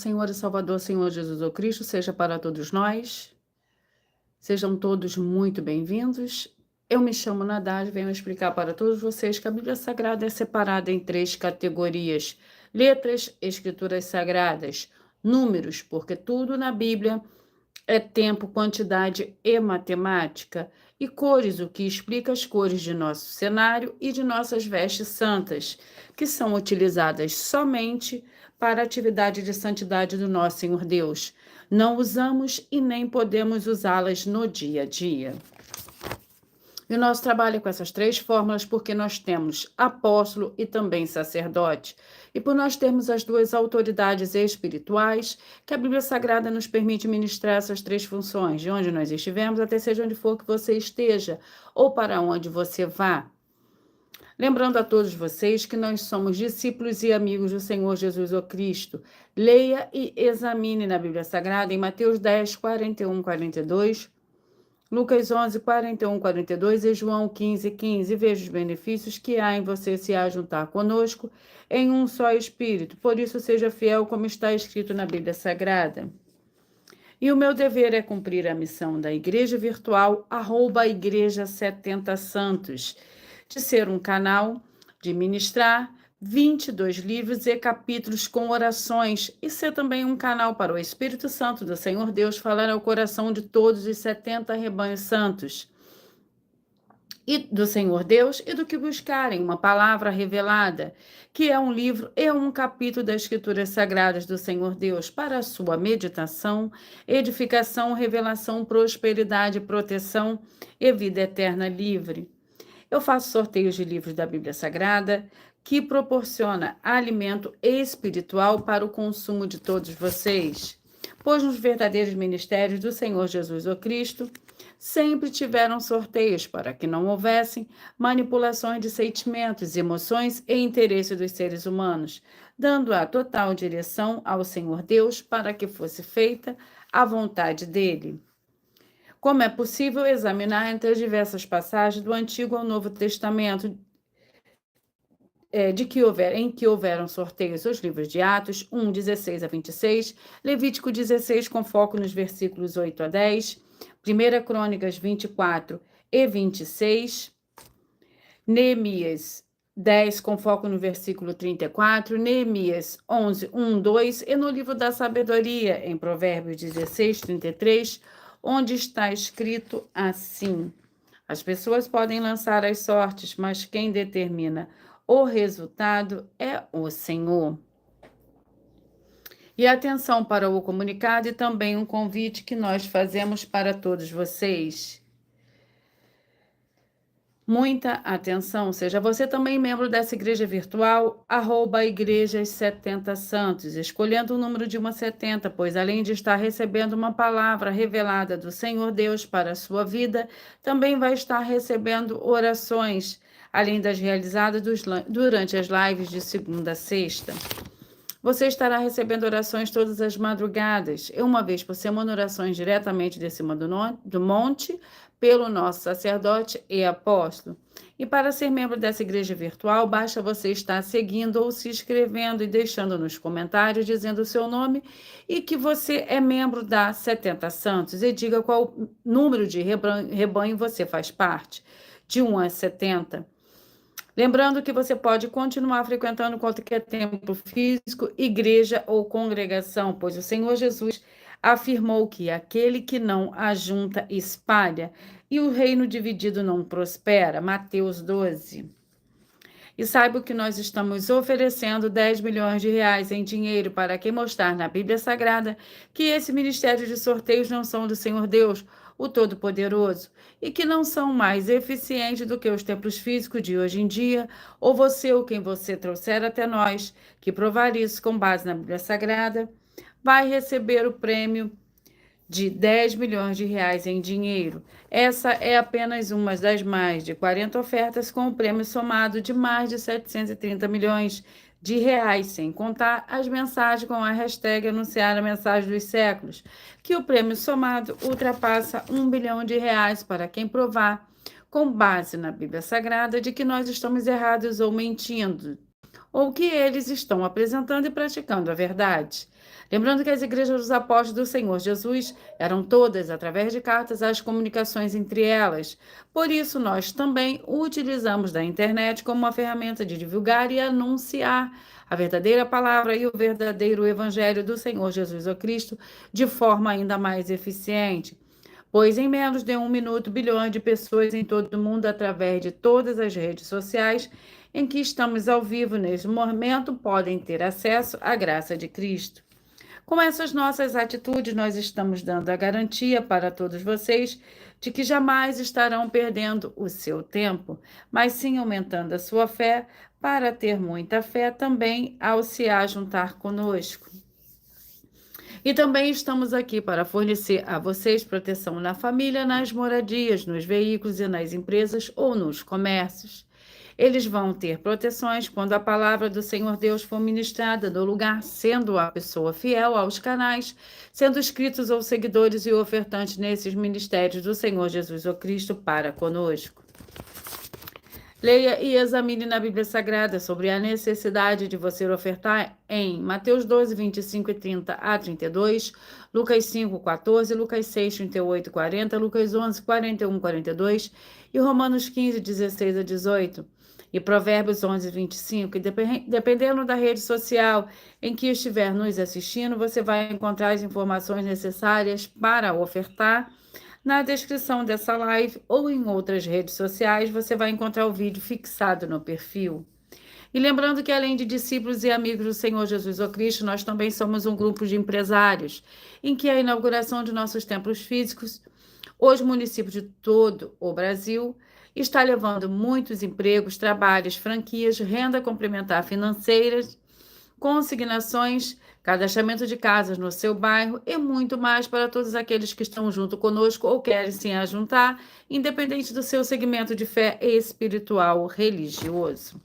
Senhor e Salvador, Senhor Jesus o Cristo, seja para todos nós. Sejam todos muito bem-vindos. Eu me chamo Nadaz e venho explicar para todos vocês que a Bíblia Sagrada é separada em 3 categorias: letras, escrituras sagradas, números, porque tudo na Bíblia é tempo, quantidade e matemática, e cores, o que explica as cores de nosso cenário e de nossas vestes santas, que são utilizadas somente para a atividade de santidade do nosso Senhor Deus. Não usamos e nem podemos usá-las no dia a dia. E o nosso trabalho é com essas 3 fórmulas porque nós temos apóstolo e também sacerdote. E por nós termos as 2 autoridades espirituais, que a Bíblia Sagrada nos permite ministrar essas 3 funções, de onde nós estivermos, até seja onde for que você esteja, ou para onde você vá. Lembrando a todos vocês que nós somos discípulos e amigos do Senhor Jesus o Cristo. Leia e examine na Bíblia Sagrada em Mateus 10, 41, 42, Lucas 11, 41, 42 e João 15, 15. Veja os benefícios que há em você se ajuntar conosco em um só Espírito. Por isso, seja fiel como está escrito na Bíblia Sagrada. E o meu dever é cumprir a missão da Igreja Virtual, @Igreja 70 Santos, de ser um canal, de ministrar 22 livros e capítulos com orações, e ser também um canal para o Espírito Santo do Senhor Deus falar ao coração de todos os 70 rebanhos santos e do Senhor Deus, e do que buscarem uma palavra revelada, que é um livro e um capítulo das Escrituras Sagradas do Senhor Deus, para a sua meditação, edificação, revelação, prosperidade, proteção e vida eterna livre. Eu faço sorteios de livros da Bíblia Sagrada, que proporciona alimento espiritual para o consumo de todos vocês. Pois nos verdadeiros ministérios do Senhor Jesus o Cristo, sempre tiveram sorteios para que não houvessem manipulações de sentimentos, emoções e interesse dos seres humanos, dando a total direção ao Senhor Deus para que fosse feita a vontade dele. Como é possível examinar entre as diversas passagens do Antigo ao Novo Testamento em que houveram sorteios os livros de Atos 1, 16 a 26, Levítico 16 com foco nos versículos 8 a 10, 1 Crônicas 24 e 26, Neemias 10 com foco no versículo 34, Neemias 11, 1, 2 e no livro da sabedoria em Provérbios 16, 33, onde está escrito assim: as pessoas podem lançar as sortes, mas quem determina o resultado é o Senhor. E atenção para o comunicado e também um convite que nós fazemos para todos vocês. Muita atenção, seja você também membro dessa igreja virtual, @Igrejas 70 Santos, escolhendo o número de uma 70, pois além de estar recebendo uma palavra revelada do Senhor Deus para a sua vida, também vai estar recebendo orações, além das realizadas durante as lives de segunda a sexta. Você estará recebendo orações todas as madrugadas, e uma vez por semana, orações diretamente de cima do monte, pelo nosso sacerdote e apóstolo. E para ser membro dessa igreja virtual, basta você estar seguindo ou se inscrevendo e deixando nos comentários, dizendo o seu nome e que você é membro da 70 Santos, e diga qual número de rebanho você faz parte, de 1 a 70. Lembrando que você pode continuar frequentando qualquer templo físico, igreja ou congregação, pois o Senhor Jesus afirmou que aquele que não ajunta espalha, e o reino dividido não prospera. Mateus 12. E saiba que nós estamos oferecendo 10 milhões de reais em dinheiro para quem mostrar na Bíblia Sagrada que esse ministério de sorteios não são do Senhor Deus, o Todo-Poderoso, e que não são mais eficientes do que os templos físicos de hoje em dia, ou você ou quem você trouxer até nós, que provar isso com base na Bíblia Sagrada, vai receber o prêmio de 10 milhões de reais em dinheiro. Essa é apenas uma das mais de 40 ofertas com o prêmio somado de mais de 730 milhões de reais, sem contar as mensagens com a hashtag Anunciar a Mensagem dos Séculos, que o prêmio somado ultrapassa 1 bilhão de reais para quem provar, com base na Bíblia Sagrada, de que nós estamos errados ou mentindo, ou que eles estão apresentando e praticando a verdade. Lembrando que as igrejas dos apóstolos do Senhor Jesus eram todas, através de cartas, as comunicações entre elas. Por isso, nós também utilizamos da internet como uma ferramenta de divulgar e anunciar a verdadeira palavra e o verdadeiro evangelho do Senhor Jesus Cristo de forma ainda mais eficiente. Pois em menos de 1 minuto, bilhões de pessoas em todo o mundo, através de todas as redes sociais em que estamos ao vivo neste momento, podem ter acesso à graça de Cristo. Com essas nossas atitudes, nós estamos dando a garantia para todos vocês de que jamais estarão perdendo o seu tempo, mas sim aumentando a sua fé para ter muita fé também ao se ajuntar conosco. E também estamos aqui para fornecer a vocês proteção na família, nas moradias, nos veículos e nas empresas ou nos comércios. Eles vão ter proteções quando a palavra do Senhor Deus for ministrada no lugar, sendo a pessoa fiel aos canais, sendo inscritos ou seguidores e ofertantes nesses ministérios do Senhor Jesus Cristo para conosco. Leia e examine na Bíblia Sagrada sobre a necessidade de você ofertar em Mateus 12, 25 e 30 a 32, Lucas 5, 14, Lucas 6, 38 e 40, Lucas 11, 41 e 42 e Romanos 15, 16 a 18. E Provérbios 11, 25, e dependendo da rede social em que estiver nos assistindo, você vai encontrar as informações necessárias para ofertar. Na descrição dessa live ou em outras redes sociais, você vai encontrar o vídeo fixado no perfil. E lembrando que, além de discípulos e amigos do Senhor Jesus Cristo, nós também somos um grupo de empresários, em que a inauguração de nossos templos físicos, os municípios de todo o Brasil, está levando muitos empregos, trabalhos, franquias, renda complementar financeira, consignações, cadastramento de casas no seu bairro e muito mais para todos aqueles que estão junto conosco ou querem se ajuntar, independente do seu segmento de fé espiritual ou religioso.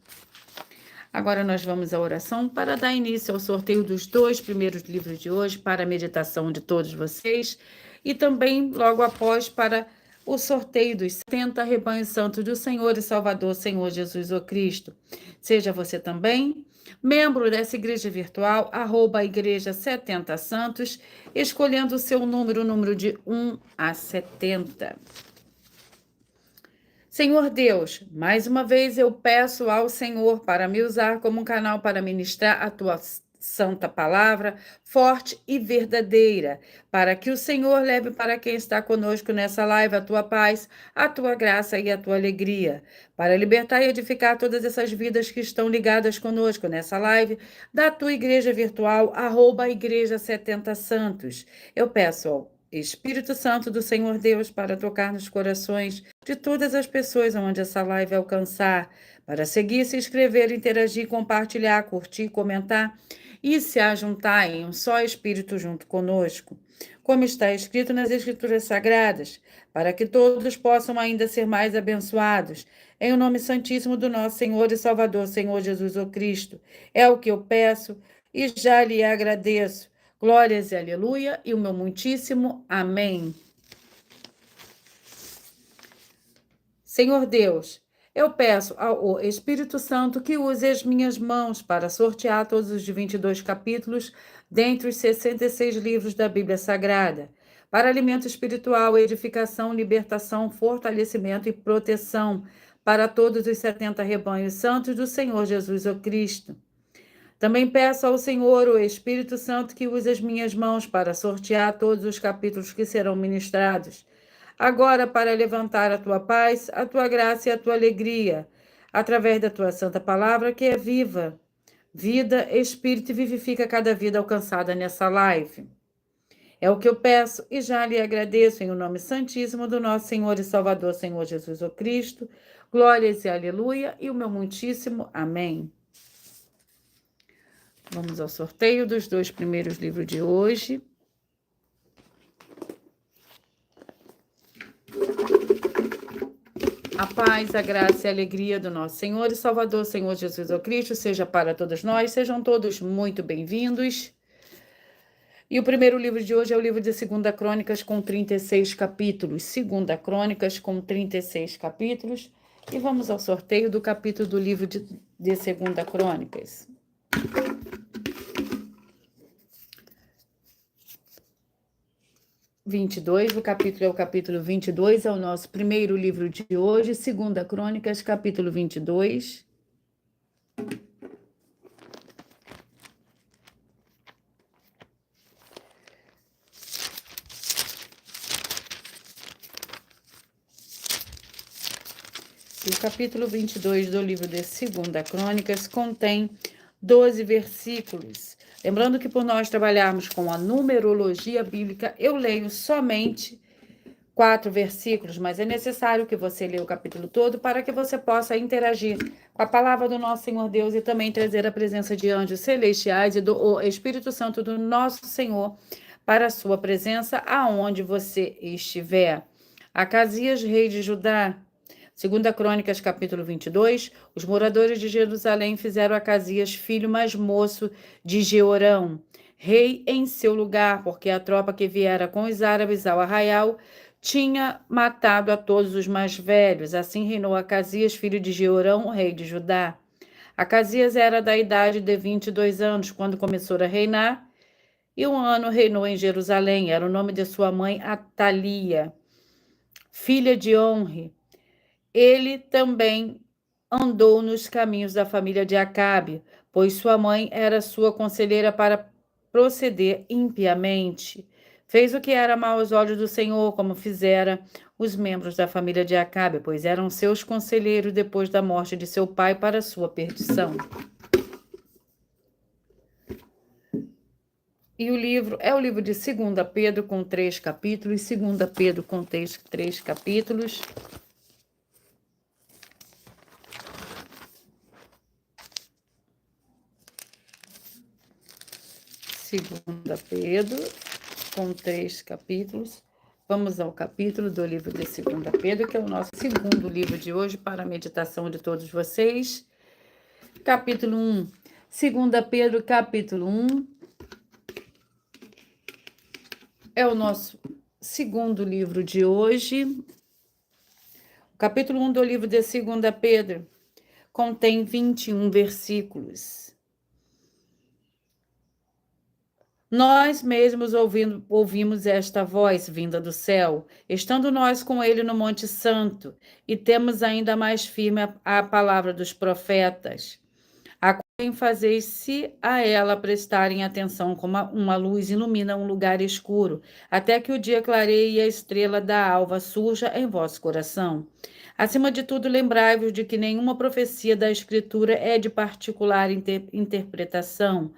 Agora nós vamos à oração para dar início ao sorteio dos 2 primeiros livros de hoje para a meditação de todos vocês e também logo após para o sorteio dos 70 rebanhos santos do Senhor e Salvador, Senhor Jesus Cristo. Seja você também membro dessa igreja virtual, @igreja 70 Santos, escolhendo o seu número, o número de 1 a 70. Senhor Deus, mais uma vez eu peço ao Senhor para me usar como um canal para ministrar a tua santa palavra, forte e verdadeira, para que o Senhor leve para quem está conosco nessa live a tua paz, a tua graça e a tua alegria, para libertar e edificar todas essas vidas que estão ligadas conosco nessa live, da tua igreja virtual, @igreja 70 Santos. Eu peço ao Espírito Santo do Senhor Deus para tocar nos corações de todas as pessoas onde essa live alcançar, para seguir, se inscrever, interagir, compartilhar, curtir, comentar e se ajuntar em um só Espírito junto conosco, como está escrito nas Escrituras Sagradas, para que todos possam ainda ser mais abençoados, em o nome santíssimo do nosso Senhor e Salvador, Senhor Jesus Cristo. É o que eu peço e já lhe agradeço. Glórias e aleluia, e o meu muitíssimo amém. Senhor Deus, eu peço ao Espírito Santo que use as minhas mãos para sortear todos os 22 capítulos dentre os 66 livros da Bíblia Sagrada, para alimento espiritual, edificação, libertação, fortalecimento e proteção para todos os 70 rebanhos santos do Senhor Jesus Cristo. Também peço ao Senhor, o Espírito Santo, que use as minhas mãos para sortear todos os capítulos que serão ministrados, agora para levantar a tua paz, a tua graça e a tua alegria, através da tua santa palavra que é viva, vida, espírito e vivifica cada vida alcançada nessa live. É o que eu peço e já lhe agradeço em o nome santíssimo do nosso Senhor e Salvador, Senhor Jesus Cristo. Glórias e aleluia, e o meu muitíssimo amém. Vamos ao sorteio dos 2 primeiros livros de hoje. A paz, a graça e a alegria do nosso Senhor e Salvador, Senhor Jesus Cristo, seja para todos nós. Sejam todos muito bem-vindos. E o primeiro livro de hoje é o livro de 2 Crônicas com 36 capítulos. 2 Crônicas com 36 capítulos. E vamos ao sorteio do capítulo do livro de 2 Crônicas. 22, o capítulo é o capítulo 22, é o nosso primeiro livro de hoje, 2 Crônicas, capítulo 22. O capítulo 22 do livro de 2 Crônicas contém 12 versículos. Lembrando que por nós trabalharmos com a numerologia bíblica, eu leio somente 4 versículos, mas é necessário que você leia o capítulo todo para que você possa interagir com a palavra do nosso Senhor Deus e também trazer a presença de anjos celestiais e do Espírito Santo do nosso Senhor para a sua presença aonde você estiver. Acasias, rei de Judá. 2 Crônicas, capítulo 22, os moradores de Jerusalém fizeram Acasias, filho mais moço de Jeorão, rei em seu lugar, porque a tropa que viera com os árabes ao arraial tinha matado a todos os mais velhos. Assim reinou Acasias, filho de Jeorão, rei de Judá. Acasias era da idade de 22 anos, quando começou a reinar, e 1 ano reinou em Jerusalém. Era o nome de sua mãe, Atalia, filha de Onri. Ele também andou nos caminhos da família de Acabe, pois sua mãe era sua conselheira para proceder impiamente. Fez o que era mau aos olhos do Senhor, como fizera os membros da família de Acabe, pois eram seus conselheiros depois da morte de seu pai para sua perdição. E o livro é o livro de 2 Pedro com 3 capítulos, 2 Pedro com 3 capítulos. 2 Pedro, com 3 capítulos. Vamos ao capítulo do livro de 2 Pedro, que é o nosso segundo livro de hoje para a meditação de todos vocês. Capítulo 1. 2 Pedro, capítulo 1. É o nosso segundo livro de hoje. O capítulo 1 do livro de 2 Pedro contém 21 versículos. Nós mesmos ouvimos esta voz vinda do céu, estando nós com ele no Monte Santo, e temos ainda mais firme a palavra dos profetas, a quem fazeis se a ela prestarem atenção como uma luz ilumina um lugar escuro, até que o dia clareie e a estrela da alva surja em vosso coração. Acima de tudo, lembrai-vos de que nenhuma profecia da Escritura é de particular interpretação,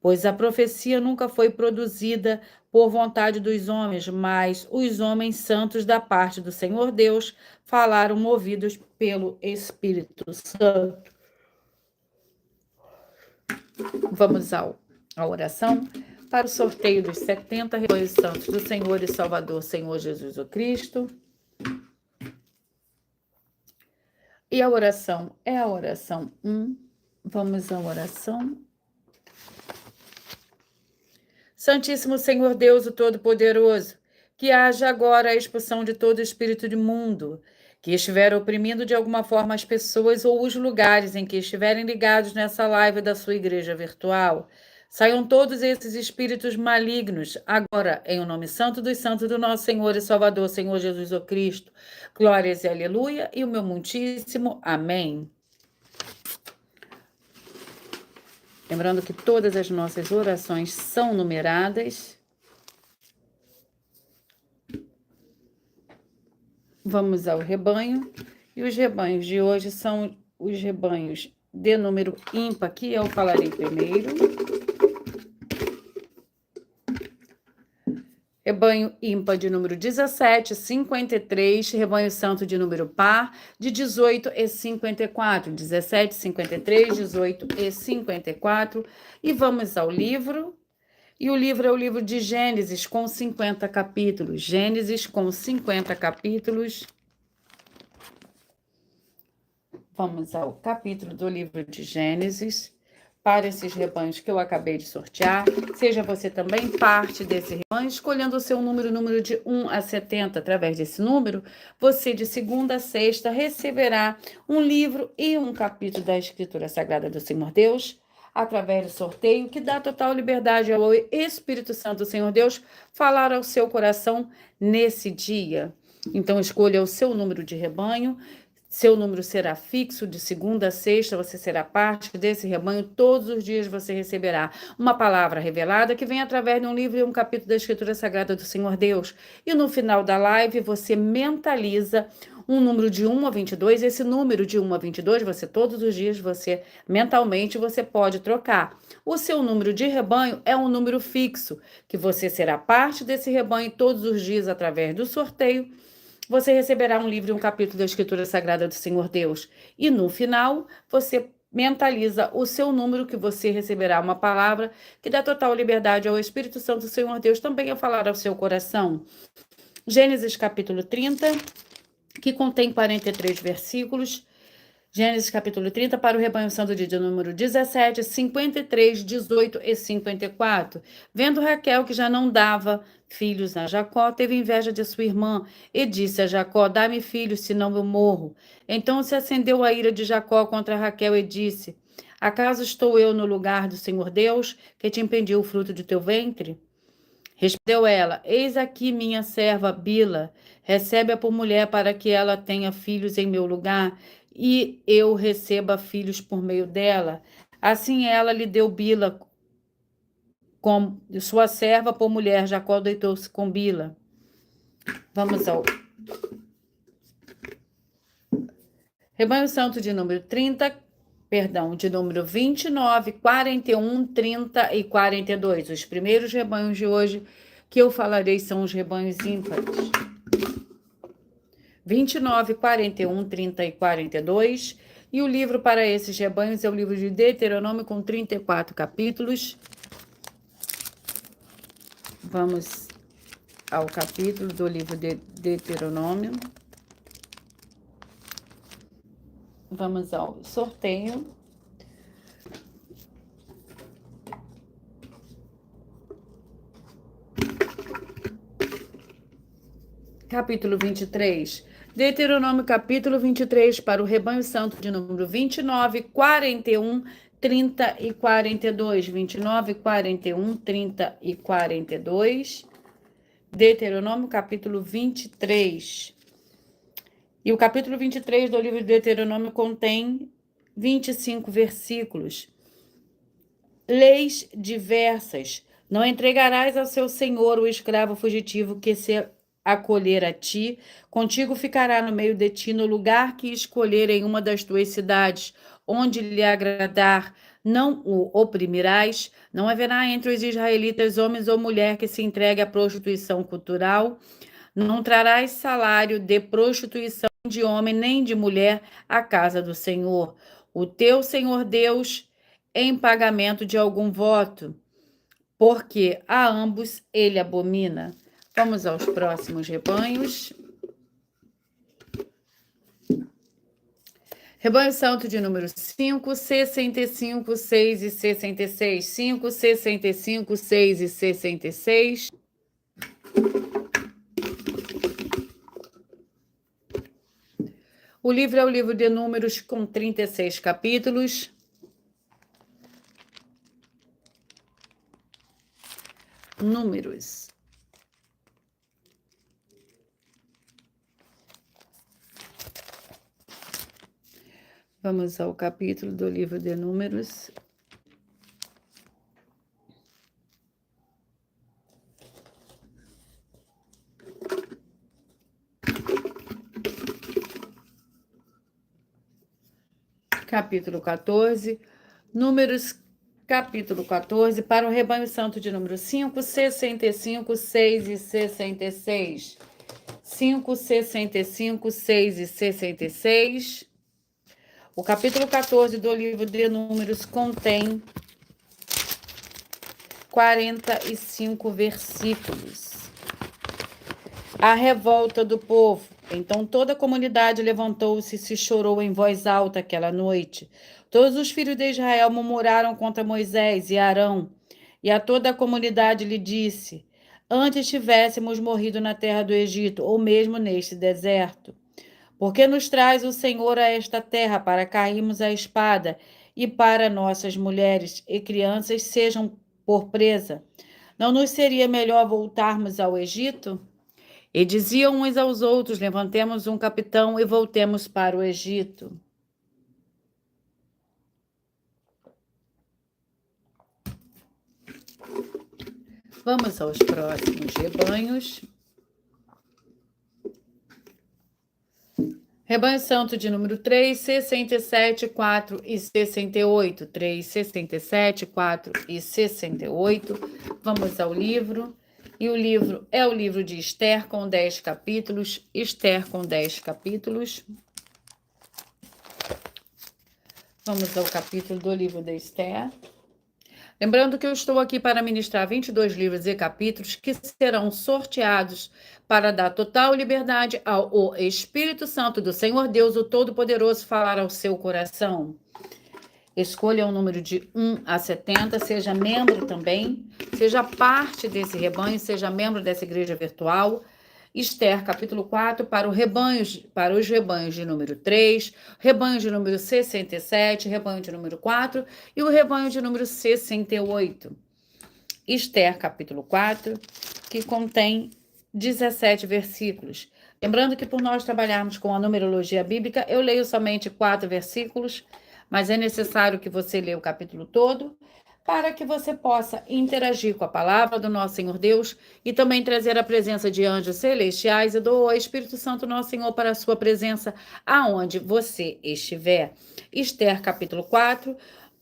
pois a profecia nunca foi produzida por vontade dos homens, mas os homens santos da parte do Senhor Deus falaram movidos pelo Espírito Santo. Vamos à oração para o sorteio dos 70 rebanhos santos do Senhor e Salvador, Senhor Jesus o Cristo. E a oração é a oração 1. Vamos à oração. Santíssimo Senhor Deus, o Todo-Poderoso, que haja agora a expulsão de todo espírito imundo que estiver oprimindo de alguma forma as pessoas ou os lugares em que estiverem ligados nessa live da sua igreja virtual. Saiam todos esses espíritos malignos, agora, em o nome santo dos santos do nosso Senhor e Salvador, Senhor Jesus o Cristo. Glórias e aleluia, e o meu muitíssimo amém. Lembrando que todas as nossas orações são numeradas. Vamos ao rebanho. E os rebanhos de hoje são os rebanhos de número ímpar, que eu falarei primeiro. Rebanho ímpar de número 17, 53, rebanho santo de número par, de 18 e 54, 17, 53, 18 e 54. E vamos ao livro. E o livro é o livro de Gênesis, com 50 capítulos. Gênesis, com 50 capítulos. Vamos ao capítulo do livro de Gênesis, para esses rebanhos que eu acabei de sortear. Seja você também parte desse rebanho, escolhendo o seu número de 1 a 70. Através desse número, você de segunda a sexta receberá um livro e um capítulo da Escritura Sagrada do Senhor Deus, através do sorteio, que dá total liberdade ao Espírito Santo, Senhor Deus, falar ao seu coração nesse dia. Então, escolha o seu número de rebanho. Seu número será fixo, de segunda a sexta, você será parte desse rebanho. Todos os dias você receberá uma palavra revelada que vem através de um livro e um capítulo da Escritura Sagrada do Senhor Deus. E no final da live, você mentaliza um número de 1 a 22. Esse número de 1 a 22, todos os dias, mentalmente, você pode trocar. O seu número de rebanho é um número fixo, que você será parte desse rebanho todos os dias através do sorteio. Você receberá um livro e um capítulo da Escritura Sagrada do Senhor Deus. E no final, você mentaliza o seu número, que você receberá uma palavra que dá total liberdade ao Espírito Santo do Senhor Deus também a falar ao seu coração. Gênesis capítulo 30, que contém 43 versículos. Gênesis capítulo 30 para o rebanho santo de número 17, 53, 18 e 54. Vendo Raquel que já não dava filhos a Jacó, teve inveja de sua irmã e disse a Jacó: dá-me filhos, senão eu morro. Então se acendeu a ira de Jacó contra Raquel e disse: acaso estou eu no lugar do Senhor Deus, que te impediu o fruto de teu ventre? Respondeu ela: eis aqui minha serva Bila, recebe-a por mulher para que ela tenha filhos em meu lugar e eu receba filhos por meio dela. Assim ela lhe deu Bila com sua serva por mulher. Jacó deitou-se com Bila. Vamos ao rebanho santo de número 30, de número 29, 41, 30 e 42. Os primeiros rebanhos de hoje que eu falarei são os rebanhos ímpares. 29, 41, 30 e 42. E o livro para esses rebanhos é o livro de Deuteronômio, com 34 capítulos. Vamos ao capítulo do livro de Deuteronômio. Vamos ao sorteio. Capítulo 23. Deuteronômio capítulo 23 para o rebanho santo de número 29, 41, 30 e 42. 29, 41, 30 e 42. Deuteronômio capítulo 23. E o capítulo 23 do livro de Deuteronômio contém 25 versículos. Leis diversas. Não entregarás ao seu senhor o escravo fugitivo que se acolher a ti, contigo ficará no meio de ti, no lugar que escolher em uma das tuas cidades, onde lhe agradar, não o oprimirás. Não haverá entre os israelitas homens ou mulher que se entregue à prostituição cultural. Não trarás salário de prostituição de homem nem de mulher à casa do Senhor, o teu Senhor Deus, em pagamento de algum voto, porque a ambos ele abomina. Vamos aos próximos rebanhos. Rebanho santo de número 5, 65, 6 e 66. 5, 65, 6 e 66. O livro é o livro de Números, com 36 capítulos. Números. Vamos ao capítulo do livro de Números. Capítulo 14. Números, capítulo 14, para o rebanho santo de número 5, 65, 6 e 66. 5, 65, 6 e 66. O capítulo 14 do livro de Números contém 45 versículos. A revolta do povo. Então toda a comunidade levantou-se e se chorou em voz alta aquela noite. Todos os filhos de Israel murmuraram contra Moisés e Arão. E a toda a comunidade lhe disse: antes tivéssemos morrido na terra do Egito, ou mesmo neste deserto. Porque nos traz o Senhor a esta terra para cairmos à espada e para nossas mulheres e crianças sejam por presa. Não nos seria melhor voltarmos ao Egito? E diziam uns aos outros: levantemos um capitão e voltemos para o Egito. Vamos aos próximos rebanhos. Rebanho Santo de número 3, 67, 4 e 68. 3, 67, 4 e 68. Vamos ao livro. E o livro é o livro de Esther, com 10 capítulos. Esther, com 10 capítulos. Vamos ao capítulo do livro de Esther. Lembrando que eu estou aqui para ministrar 22 livros e capítulos que serão sorteados para dar total liberdade ao Espírito Santo do Senhor Deus, o Todo-Poderoso, falar ao seu coração. Escolha um número de 1 a 70, seja membro também, seja parte desse rebanho, seja membro dessa igreja virtual. Esther, capítulo 4, para os rebanhos de número 3, rebanho de número 67, rebanho de número 4 e o rebanho de número 68. Esther, capítulo 4, que contém 17 versículos. Lembrando que por nós trabalharmos com a numerologia bíblica, eu leio somente 4 versículos, mas é necessário que você leia o capítulo todo, para que você possa interagir com a palavra do nosso Senhor Deus e também trazer a presença de anjos celestiais e do Espírito Santo nosso Senhor para a sua presença aonde você estiver. Esther, capítulo 4,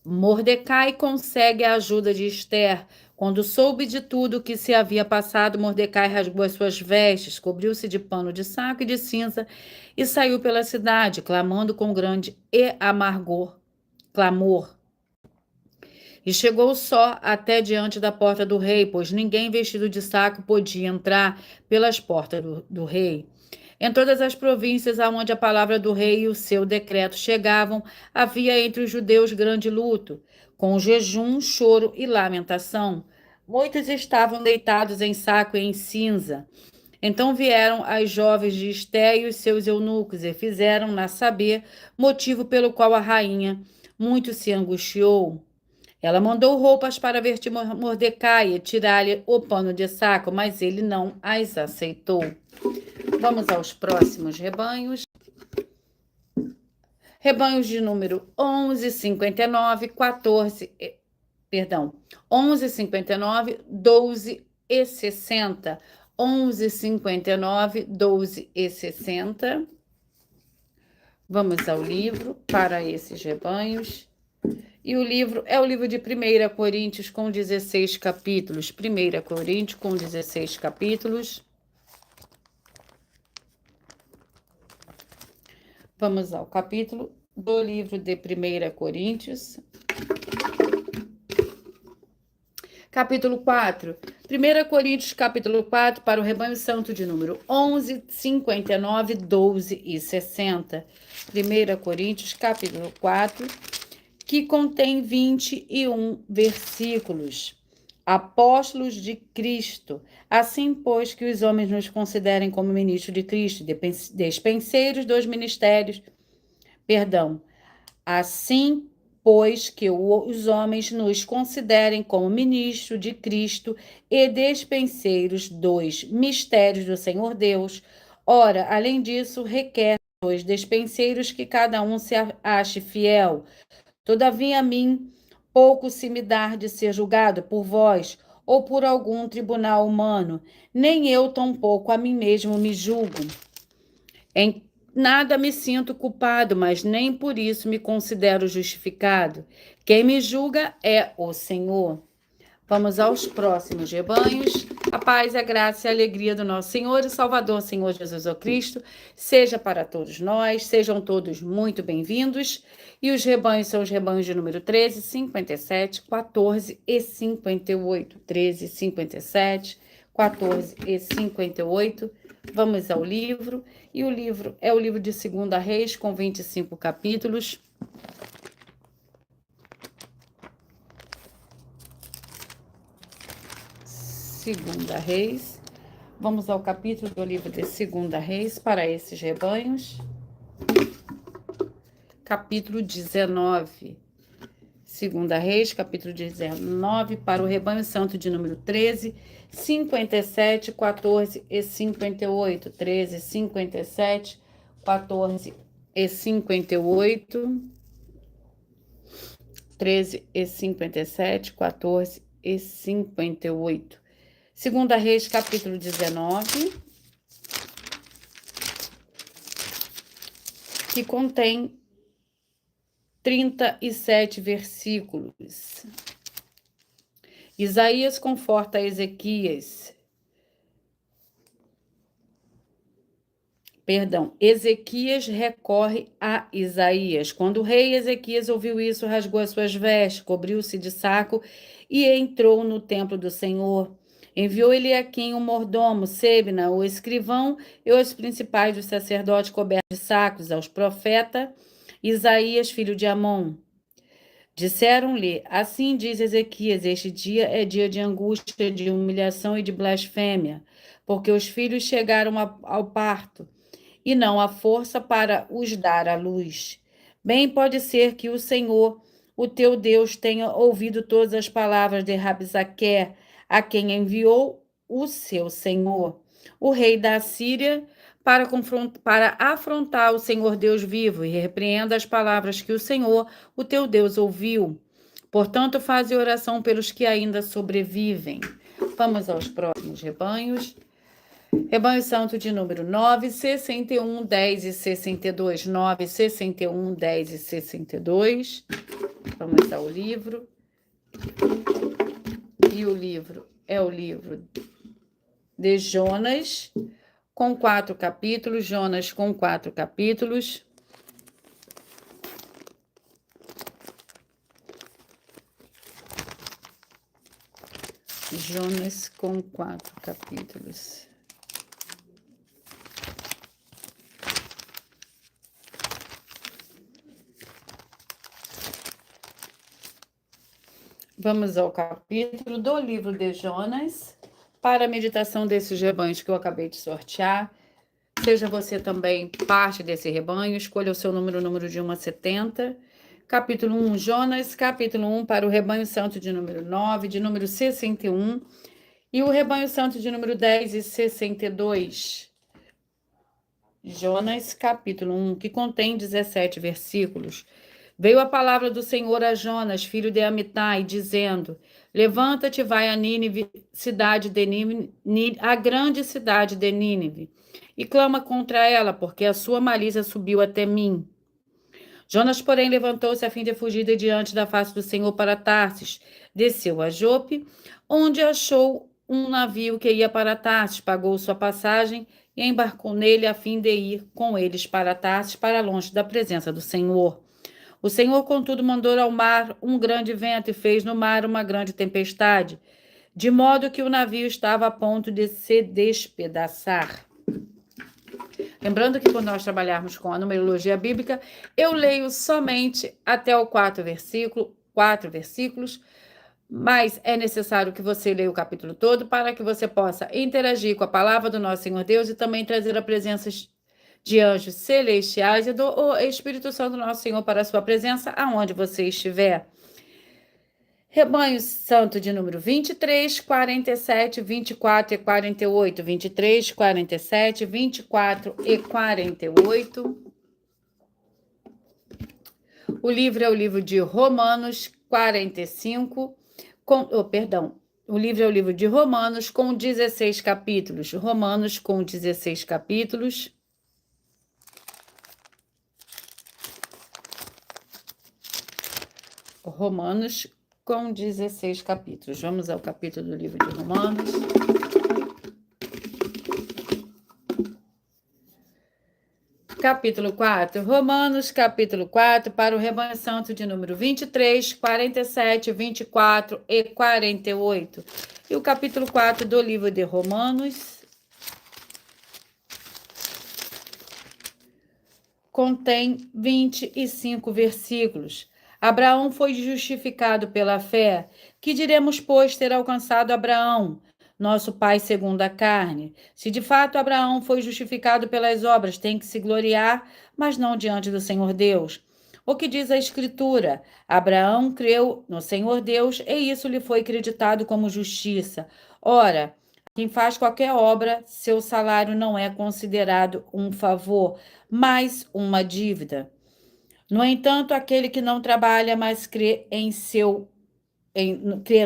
Mordecai consegue a ajuda de Esther. Quando soube de tudo que se havia passado, Mordecai rasgou as suas vestes, cobriu-se de pano de saco e de cinza e saiu pela cidade, clamando com grande clamor. E chegou só até diante da porta do rei, pois ninguém vestido de saco podia entrar pelas portas do rei. Em todas as províncias aonde a palavra do rei e o seu decreto chegavam, havia entre os judeus grande luto, com jejum, choro e lamentação. Muitos estavam deitados em saco e em cinza. Então vieram as jovens de Esté e os seus eunucos e fizeram-na saber motivo pelo qual a rainha muito se angustiou. Ela mandou roupas para vestir Mordecai e tirar-lhe o pano de saco, mas ele não as aceitou. Vamos aos próximos rebanhos. Rebanhos de número 11, 59, 11, 59, 12 e 60. 11, 59, 12 e 60. Vamos ao livro para esses rebanhos. E o livro é o livro de 1 Coríntios com 16 capítulos. 1 Coríntios com 16 capítulos. Vamos ao capítulo do livro de 1 Coríntios. Capítulo 4. 1 Coríntios, capítulo 4, para o rebanho santo de número 11, 59, 12 e 60. 1 Coríntios, capítulo 4, que contém 21 versículos. Apóstolos de Cristo. Assim, pois, que os homens nos considerem como ministros de Cristo, despenseiros dos ministérios. Assim, pois, que os homens nos considerem como ministros de Cristo e despenseiros dos mistérios do Senhor Deus. Ora, além disso, requer dos despenseiros que cada um se ache fiel. Todavia a mim pouco se me dá de ser julgado por vós ou por algum tribunal humano, nem eu tampouco a mim mesmo me julgo. Em nada me sinto culpado, mas nem por isso me considero justificado. Quem me julga é o Senhor. Vamos aos próximos rebanhos. A paz, a graça e a alegria do nosso Senhor e Salvador, Senhor Jesus Cristo, seja para todos nós, sejam todos muito bem-vindos. E os rebanhos são os rebanhos de número 13, 57, 14 e 58. 13, 57, 14 e 58. Vamos ao livro. E o livro é o livro de 2 Reis, com 25 capítulos. Segunda Reis. Vamos ao capítulo do livro de 2 Reis para esses rebanhos. Capítulo 19. Segunda Reis, capítulo 19, para o rebanho santo de número 13, 57, 14 e 58. 13, 57, 14 e 58. 13 e 57, 14 e 58. Segunda Reis, capítulo 19, que contém 37 versículos. Isaías conforta Ezequias. Ezequias recorre a Isaías. Quando o rei Ezequias ouviu isso, rasgou as suas vestes, cobriu-se de saco e entrou no templo do Senhor. Enviou Eliaquim, o mordomo, Sebna, o escrivão, e os principais dos sacerdotes cobertos de sacos, aos profetas Isaías, filho de Amon. Disseram-lhe: assim diz Ezequias, este dia é dia de angústia, de humilhação e de blasfêmia, porque os filhos chegaram ao parto, e não há força para os dar à luz. Bem pode ser que o Senhor, o teu Deus, tenha ouvido todas as palavras de Rabsaqué, a quem enviou o seu Senhor, o rei da Síria, para afrontar o Senhor Deus vivo, e repreenda as palavras que o Senhor, o teu Deus, ouviu. Portanto, faze oração pelos que ainda sobrevivem. Vamos aos próximos rebanhos. Rebanho Santo de número 9, 61, 10 e 62. 9, 61, 10 e 62. Vamos ao livro. E o livro é o livro de Jonas, com 4 capítulos. Jonas com 4 capítulos. Jonas com 4 capítulos. Vamos ao capítulo do livro de Jonas, para a meditação desses rebanhos que eu acabei de sortear. Seja você também parte desse rebanho, escolha o seu número de 1 a 70. Capítulo 1, Jonas. Capítulo 1 para o rebanho santo de número 9, de número 61. E o rebanho santo de número 10 e 62. Jonas, capítulo 1, que contém 17 versículos. Veio a palavra do Senhor a Jonas, filho de Amitai, dizendo: levanta-te, vai a Nínive, a grande cidade de Nínive, e clama contra ela, porque a sua malícia subiu até mim. Jonas, porém, levantou-se a fim de fugir de diante da face do Senhor para Tarsis. Desceu a Jope, onde achou um navio que ia para Tarsis, pagou sua passagem e embarcou nele a fim de ir com eles para Tarsis, para longe da presença do Senhor. O Senhor, contudo, mandou ao mar um grande vento e fez no mar uma grande tempestade, de modo que o navio estava a ponto de se despedaçar. Lembrando que quando nós trabalharmos com a numerologia bíblica, eu leio somente até o 4 versículos, mas é necessário que você leia o capítulo todo para que você possa interagir com a palavra do nosso Senhor Deus e também trazer a presença de anjos celestiais e do Espírito Santo nosso Senhor para a sua presença aonde você estiver. Rebanho Santo de número 23, 47, 24 e 48. 23, 47, 24 e 48. O livro é o livro de Romanos 45, o livro é o livro de Romanos com 16 capítulos. Romanos com 16 capítulos. Romanos com 16 capítulos. Vamos ao capítulo do livro de Romanos. Capítulo 4. Romanos, capítulo 4, para o rebanho santo de número 23, 47, 24 e 48. E o capítulo 4 do livro de Romanos contém 25 versículos. Abraão foi justificado pela fé. Que diremos, pois, ter alcançado Abraão, nosso pai segundo a carne? Se de fato Abraão foi justificado pelas obras, tem que se gloriar, mas não diante do Senhor Deus. O que diz a Escritura? Abraão creu no Senhor Deus e isso lhe foi acreditado como justiça. Ora, quem faz qualquer obra, seu salário não é considerado um favor, mas uma dívida. No entanto, aquele que não trabalha, mas crê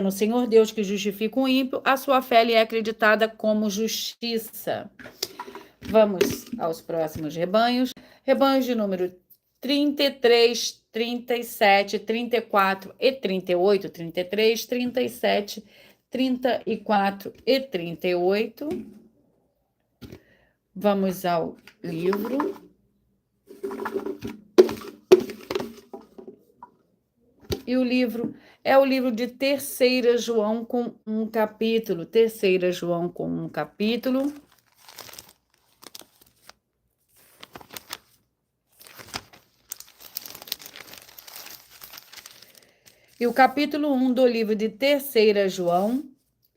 no Senhor Deus que justifica o ímpio, a sua fé lhe é acreditada como justiça. Vamos aos próximos rebanhos. Rebanhos de número 33, 37, 34 e 38. 33, 37, 34 e 38. Vamos ao livro. E o livro é o livro de 3 João com um capítulo. 3 João com um capítulo. E o capítulo 1 do livro de 3 João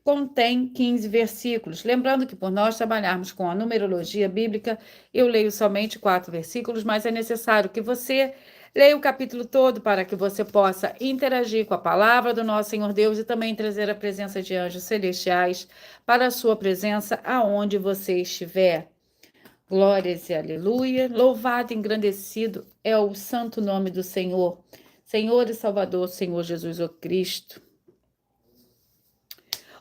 contém 15 versículos. Lembrando que por nós trabalharmos com a numerologia bíblica, eu leio somente 4 versículos, mas é necessário que você leia o capítulo todo para que você possa interagir com a palavra do nosso Senhor Deus e também trazer a presença de anjos celestiais para a sua presença aonde você estiver. Glórias e aleluia. Louvado e engrandecido é o santo nome do Senhor. Senhor e Salvador, Senhor Jesus o Cristo.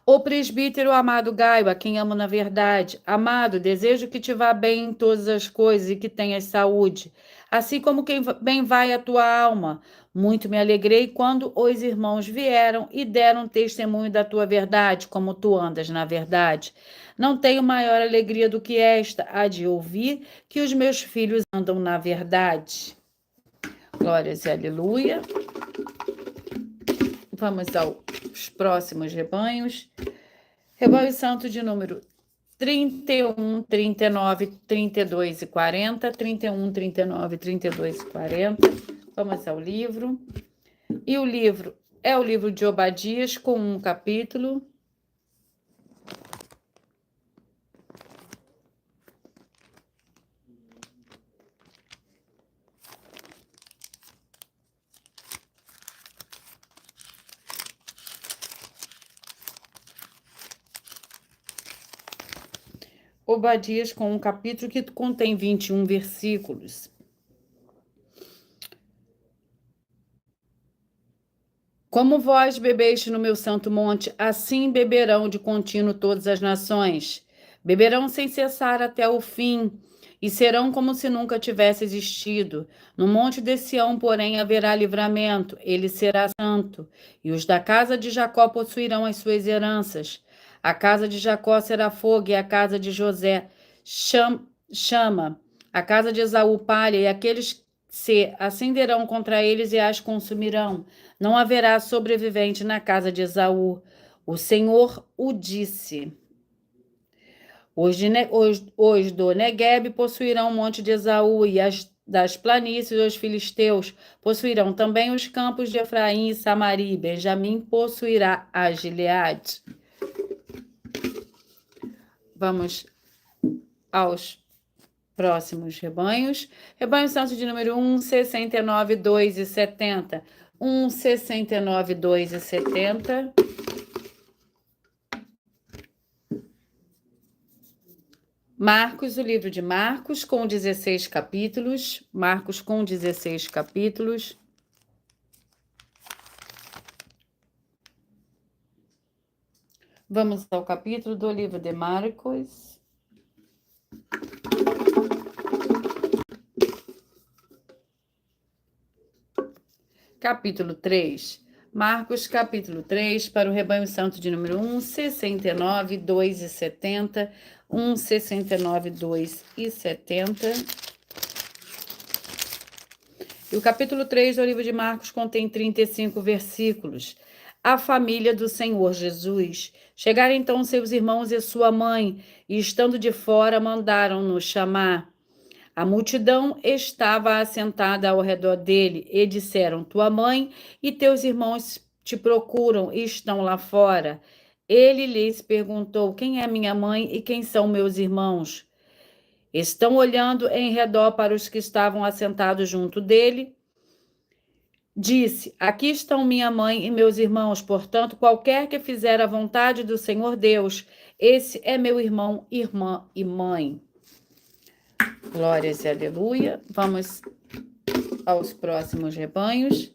O presbítero amado Gaio, a quem amo na verdade. Amado, desejo que te vá bem em todas as coisas e que tenhas saúde, assim como quem bem vai a tua alma. Muito me alegrei quando os irmãos vieram e deram testemunho da tua verdade, como tu andas na verdade. Não tenho maior alegria do que esta, a de ouvir que os meus filhos andam na verdade. Glórias e aleluia. Vamos aos próximos rebanhos. Rebanho santo de número 31, 39, 32 e 40. 31, 39, 32 e 40. Vamos ao livro. E o livro é o livro de Obadias, com um capítulo. Obadias com um capítulo que contém 21 versículos. Como vós bebeste no meu santo monte, assim beberão de contínuo todas as nações. Beberão sem cessar até o fim, e serão como se nunca tivesse existido. No monte de Sião, porém, haverá livramento, ele será santo, e os da casa de Jacó possuirão as suas heranças. A casa de Jacó será fogo, e a casa de José chama. A casa de Esaú palha, e aqueles se acenderão contra eles e as consumirão. Não haverá sobrevivente na casa de Esaú. O Senhor o disse. Os do Neguebe possuirão o monte de Esaú, e as das planícies dos filisteus possuirão também os campos de Efraim e Samaria. Benjamim possuirá a Gileade. Vamos aos próximos rebanhos. Rebanho santo de número 1, 69, 2 e 70. 1, 69, 2 e 70. Marcos, o livro de Marcos, com 16 capítulos. Marcos com 16 capítulos. Vamos ao capítulo do livro de Marcos. Capítulo 3. Marcos, capítulo 3, para o rebanho santo de número 1, 69, 2 e 70. 1, 69, 2 e 70. E o capítulo 3 do livro de Marcos contém 35 versículos. A família do Senhor Jesus. Chegaram então seus irmãos e sua mãe, e estando de fora, mandaram-nos chamar. A multidão estava assentada ao redor dele, e disseram: tua mãe e teus irmãos te procuram e estão lá fora. Ele lhes perguntou: quem é minha mãe e quem são meus irmãos? Estão olhando em redor para os que estavam assentados junto dele. Disse: Aqui estão minha mãe e meus irmãos, portanto, qualquer que fizer a vontade do Senhor Deus, esse é meu irmão, irmã e mãe. Glórias e aleluia. Vamos aos próximos rebanhos.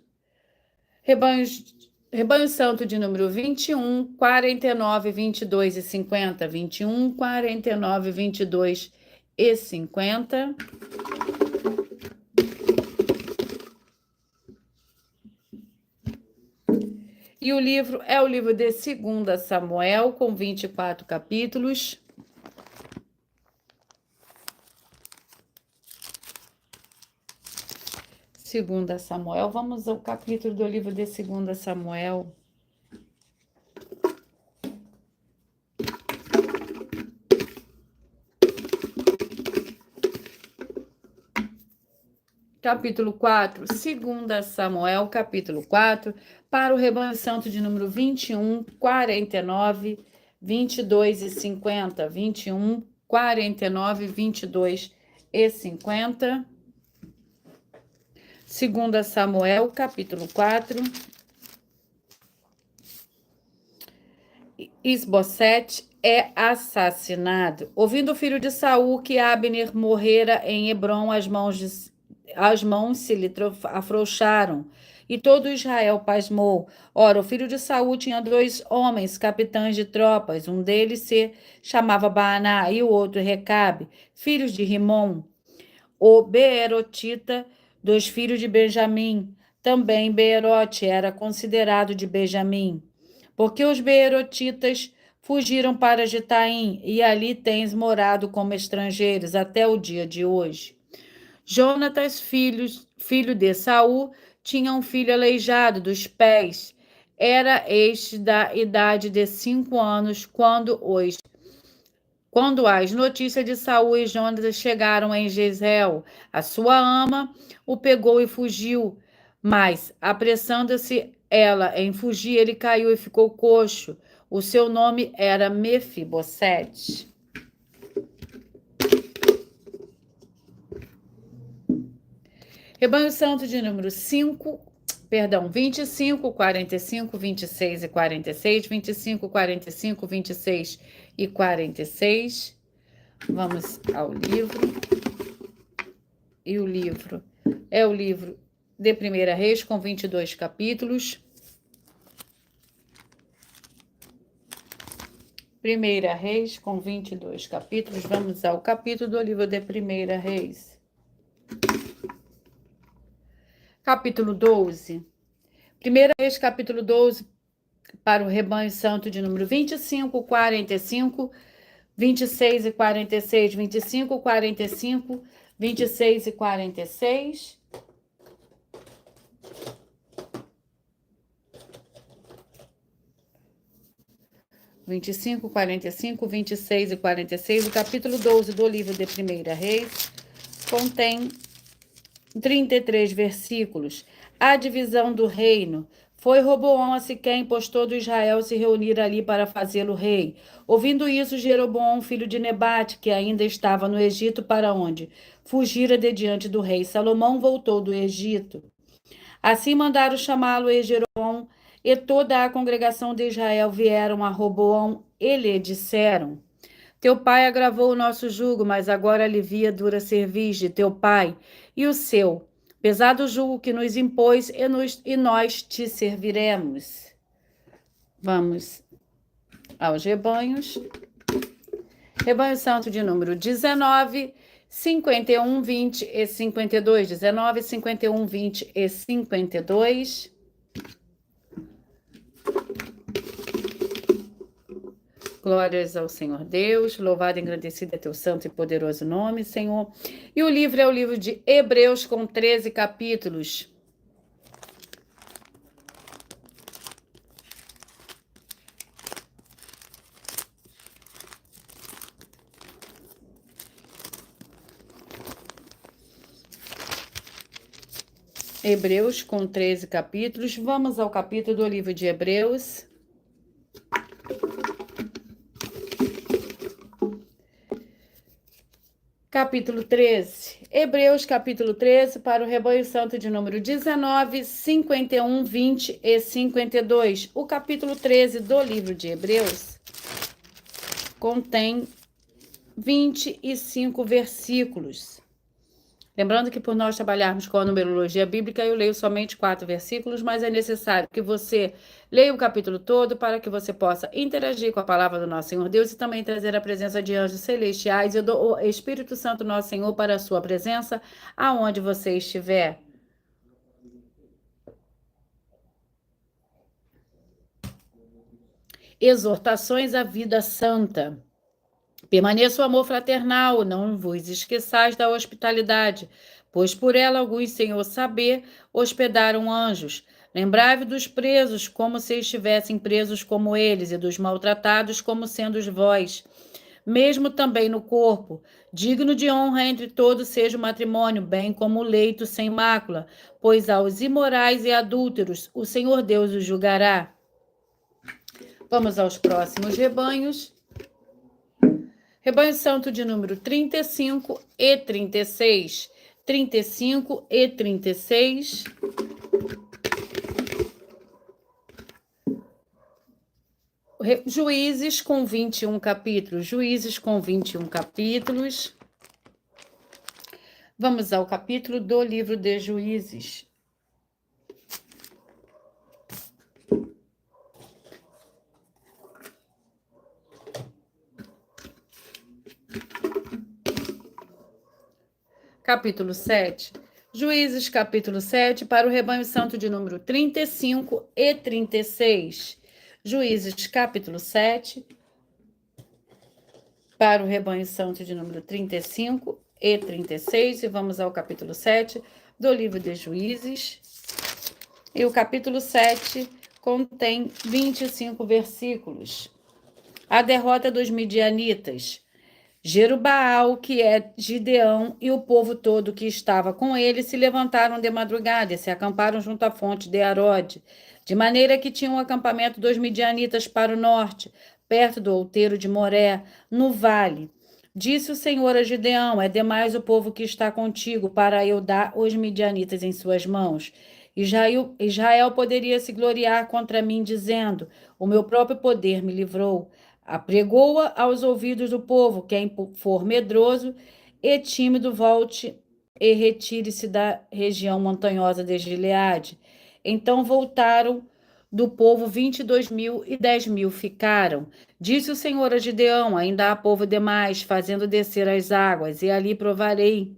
Rebanho Santo de número 21, 49, 22 e 50. 21, 49, 22 e 50. E o livro é o livro de 2 Samuel, com 24 capítulos. Segunda Samuel, vamos ao capítulo do livro de 2 Samuel. Capítulo 4, 2 Samuel, capítulo 4, para o rebanho santo de número 21, 49, 22 e 50. 21, 49, 22 e 50. 2 Samuel, capítulo 4. Isbosete é assassinado. Ouvindo o filho de Saul que Abner morrera em Hebrom, as mãos se lhe afrouxaram, e todo Israel pasmou. Ora, o filho de Saul tinha 2 homens, capitães de tropas. Um deles se chamava Baaná e o outro Recabe, filhos de Rimom. O Beerotita, 2 filhos de Benjamim. Também Beerote era considerado de Benjamim, porque os beerotitas fugiram para Gitaim, e ali tens morado como estrangeiros até o dia de hoje. Jonatas, filho de Saul, tinha um filho aleijado dos pés. Era este da idade de 5 anos, quando as notícias de Saul e Jonatas chegaram em Jezreel. A sua ama o pegou e fugiu, mas, apressando-se ela em fugir, ele caiu e ficou coxo. O seu nome era Mefibosete. Rebanho Santo de número 25, 45, 26 e 46, 25, 45, 26 e 46. Vamos ao livro. E o livro é o livro de 1 Reis, com 22 capítulos. 1 Reis, com 22 capítulos. Vamos ao capítulo do livro de 1 Reis. Capítulo 12. 1 Reis, capítulo 12, para o rebanho santo de número 25, 45, 26 e 46, 25, 45, 26 e 46. Vinte e cinco, 45, 26 e 46. O capítulo 12 do livro de 1 Reis contém 33 versículos. A divisão do reino. Foi Roboão a Siquém, pois todo Israel se reunir ali para fazê-lo rei. Ouvindo isso, Jeroboão, filho de Nebate, que ainda estava no Egito, para onde fugira de diante do rei Salomão, voltou do Egito. Assim mandaram chamá-lo, e Jeroboão e toda a congregação de Israel vieram a Roboão e lhe disseram: Teu pai agravou o nosso jugo, mas agora alivia dura cerviz de teu pai e o seu pesado jugo que nos impôs, e nós te serviremos. Vamos aos rebanhos. Rebanho santo de número 19, 51, 20 e 52. 19, 51, 20 e 52. Glórias ao Senhor Deus, louvado e agradecido é teu santo e poderoso nome, Senhor. E o livro é o livro de Hebreus, com 13 capítulos. Hebreus, com 13 capítulos. Vamos ao capítulo do livro de Hebreus. Capítulo 13. Hebreus, capítulo 13, para o rebanho santo de número 19, 51, 20 e 52. O capítulo 13 do livro de Hebreus contém 25 versículos. Lembrando que por nós trabalharmos com a numerologia bíblica, eu leio somente 4 versículos, mas é necessário que você leia o capítulo todo para que você possa interagir com a palavra do nosso Senhor Deus e também trazer a presença de anjos celestiais e do Espírito Santo nosso Senhor para a sua presença, aonde você estiver. Exortações à vida santa. Permaneça o amor fraternal, não vos esqueçais da hospitalidade, pois por ela alguns, sem o saber, hospedaram anjos. Lembrai-vos dos presos, como se estivessem presos como eles, e dos maltratados, como sendo vós. Mesmo também no corpo, digno de honra entre todos seja o matrimônio, bem como o leito sem mácula, pois aos imorais e adúlteros o Senhor Deus os julgará. Vamos aos próximos rebanhos. Rebanho santo de número 35 e 36. 35 e 36. Juízes com 21 capítulos. Juízes com 21 capítulos. Vamos ao capítulo do livro de Juízes. Capítulo 7. Juízes, capítulo 7, para o rebanho santo de número 35 e 36. Juízes, capítulo 7, para o rebanho santo de número 35 e 36. E vamos ao capítulo 7 do livro de Juízes. E o capítulo 7 contém 25 versículos. A derrota dos midianitas. Jerubaal, que é Gideão, e o povo todo que estava com ele se levantaram de madrugada e se acamparam junto à fonte de Arode, de maneira que tinham um acampamento dos midianitas para o norte, perto do outeiro de Moré, no vale. Disse o Senhor a Gideão: é demais o povo que está contigo para eu dar os midianitas em suas mãos. Israel poderia se gloriar contra mim, dizendo: o meu próprio poder me livrou. Apregou-a aos ouvidos do povo. Quem for medroso e tímido, volte e retire-se da região montanhosa de Gileade. Então voltaram do povo 22.000 e 10.000 ficaram. Disse o Senhor a Gideão: ainda há povo demais, fazendo descer as águas, e ali provarei.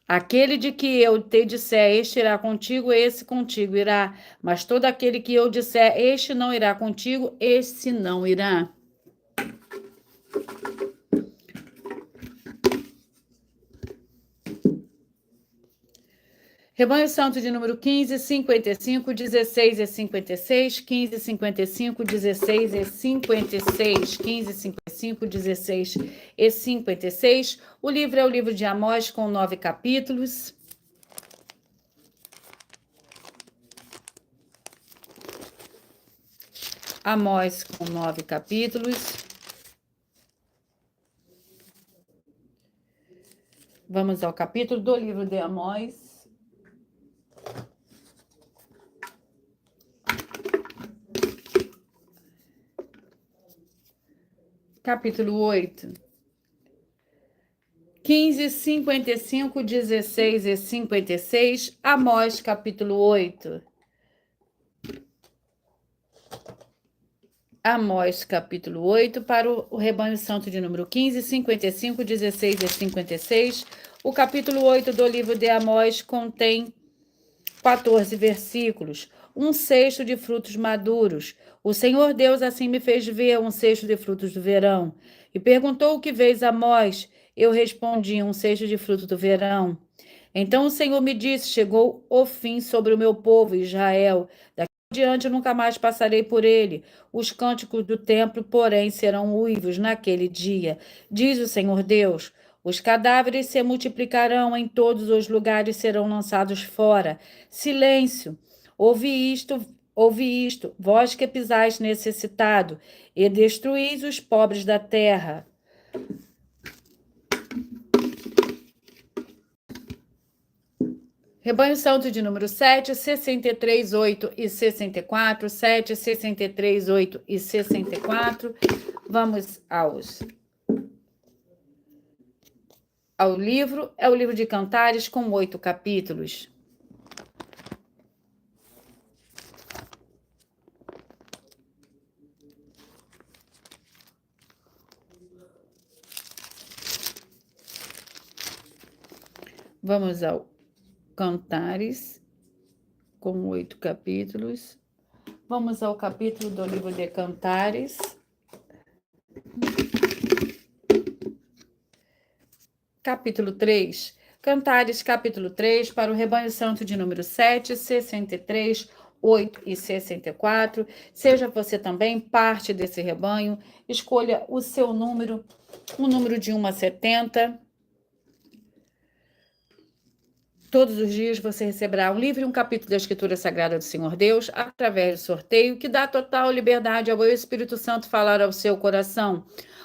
Aquele de que eu te disser, este irá contigo, esse contigo irá. Mas todo aquele que eu disser, este não irá contigo, esse não irá. Rebanho santo de número 15, 55, 16 e 56, 15, 55, 16 e 56, 15, 55, 16 e 56. O livro é o livro de Amós, com 9 capítulos. Amós, com 9 capítulos. Vamos ao capítulo do livro de Amós. Capítulo 8. 15, 55, 16 e 56. Amós, capítulo 8. Amós, capítulo 8, para o rebanho santo de número 15, 55, 16 e 56. O capítulo 8 do livro de Amós contém 14 versículos. Um cesto de frutos maduros. O Senhor Deus assim me fez ver um cesto de frutos do verão. E perguntou: o que vês, Amós? Eu respondi: um cesto de frutos do verão. Então o Senhor me disse: chegou o fim sobre o meu povo, Israel. Daqui adiante eu nunca mais passarei por ele. Os cânticos do templo, porém, serão uivos naquele dia. Diz o Senhor Deus: os cadáveres se multiplicarão em todos os lugares, serão lançados fora. Silêncio! Ouvi isto, vós que pisais necessitado, e destruís os pobres da terra. Rebanho Santo de número 7, 63, 8 e 64, 7, 63, 8 e 64. Vamos ao livro. É o livro de Cantares com 8 capítulos. Vamos ao Cantares com 8 capítulos. Vamos ao capítulo do livro de Cantares. Capítulo 3. Cantares, capítulo 3, para o Rebanho Santo de número 7, 63, 8 e 64. Seja você também parte desse rebanho. Escolha o seu número, um número de 1 a 70. Todos os dias você receberá um livro e um capítulo da Escritura Sagrada do Senhor Deus, através do sorteio, que dá total liberdade ao Espírito Santo falar ao seu coração.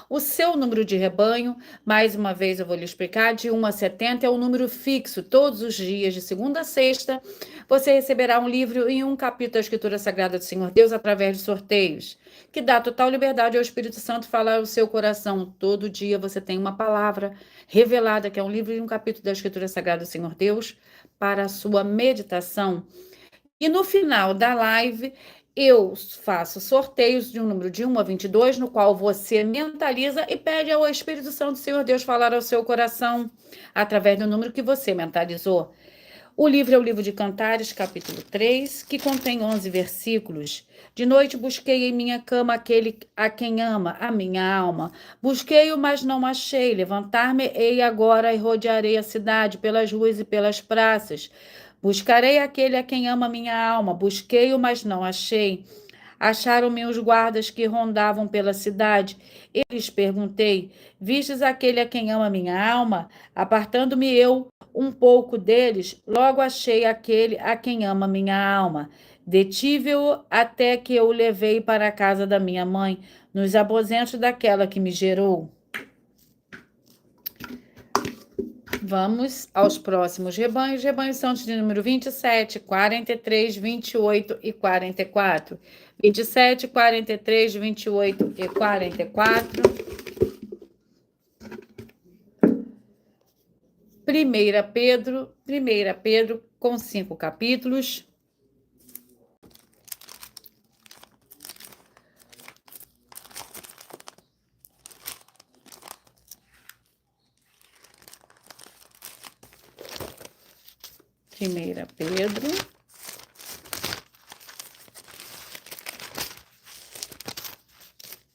O seu número de rebanho, mais uma vez eu vou lhe explicar, de 1 a 70 é um número fixo. Todos os dias, de segunda a sexta, você receberá um livro e um capítulo da Escritura Sagrada do Senhor Deus, através de sorteios, que dá total liberdade ao Espírito Santo falar ao seu coração. Todo dia você tem uma palavra revelada, que é um livro e um capítulo da Escritura Sagrada do Senhor Deus, para a sua meditação. E no final da live, eu faço sorteios de um número de 1 a 22, no qual você mentaliza e pede ao Espírito Santo do Senhor Deus falar ao seu coração, através do número que você mentalizou. O livro é o livro de Cantares, capítulo 3, que contém 11 versículos. De noite busquei em minha cama aquele a quem ama, a minha alma. Busquei-o, mas não achei. Levantar-me-ei agora e rodearei a cidade, pelas ruas e pelas praças. Buscarei aquele a quem ama minha alma. Busquei-o, mas não achei. Acharam-me os guardas que rondavam pela cidade. Eles perguntei: vistes aquele a quem ama minha alma? Apartando-me eu um pouco deles, logo achei aquele a quem ama minha alma. Detive-o até que eu o levei para a casa da minha mãe, nos aposentos daquela que me gerou. Vamos aos próximos rebanhos. Rebanhos Santos de número 27, 43, 28 e 44. 27, 43, 28 e 44. 1 Pedro com 5 capítulos. Primeira Pedro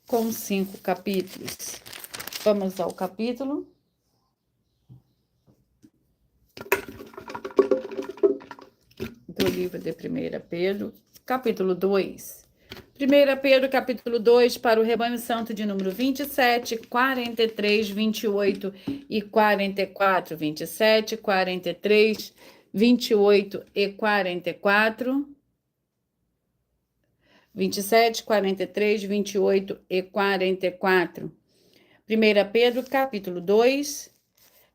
com 5 capítulos. Vamos ao capítulo. Do livro de 1 Pedro, capítulo 2. 1 Pedro, capítulo 2, para o Rebanho Santo de número 27, 43, 28 e 44. 27, 43, 28 e 44. 27, 43, 28 e 44. 1 Pedro, capítulo 2,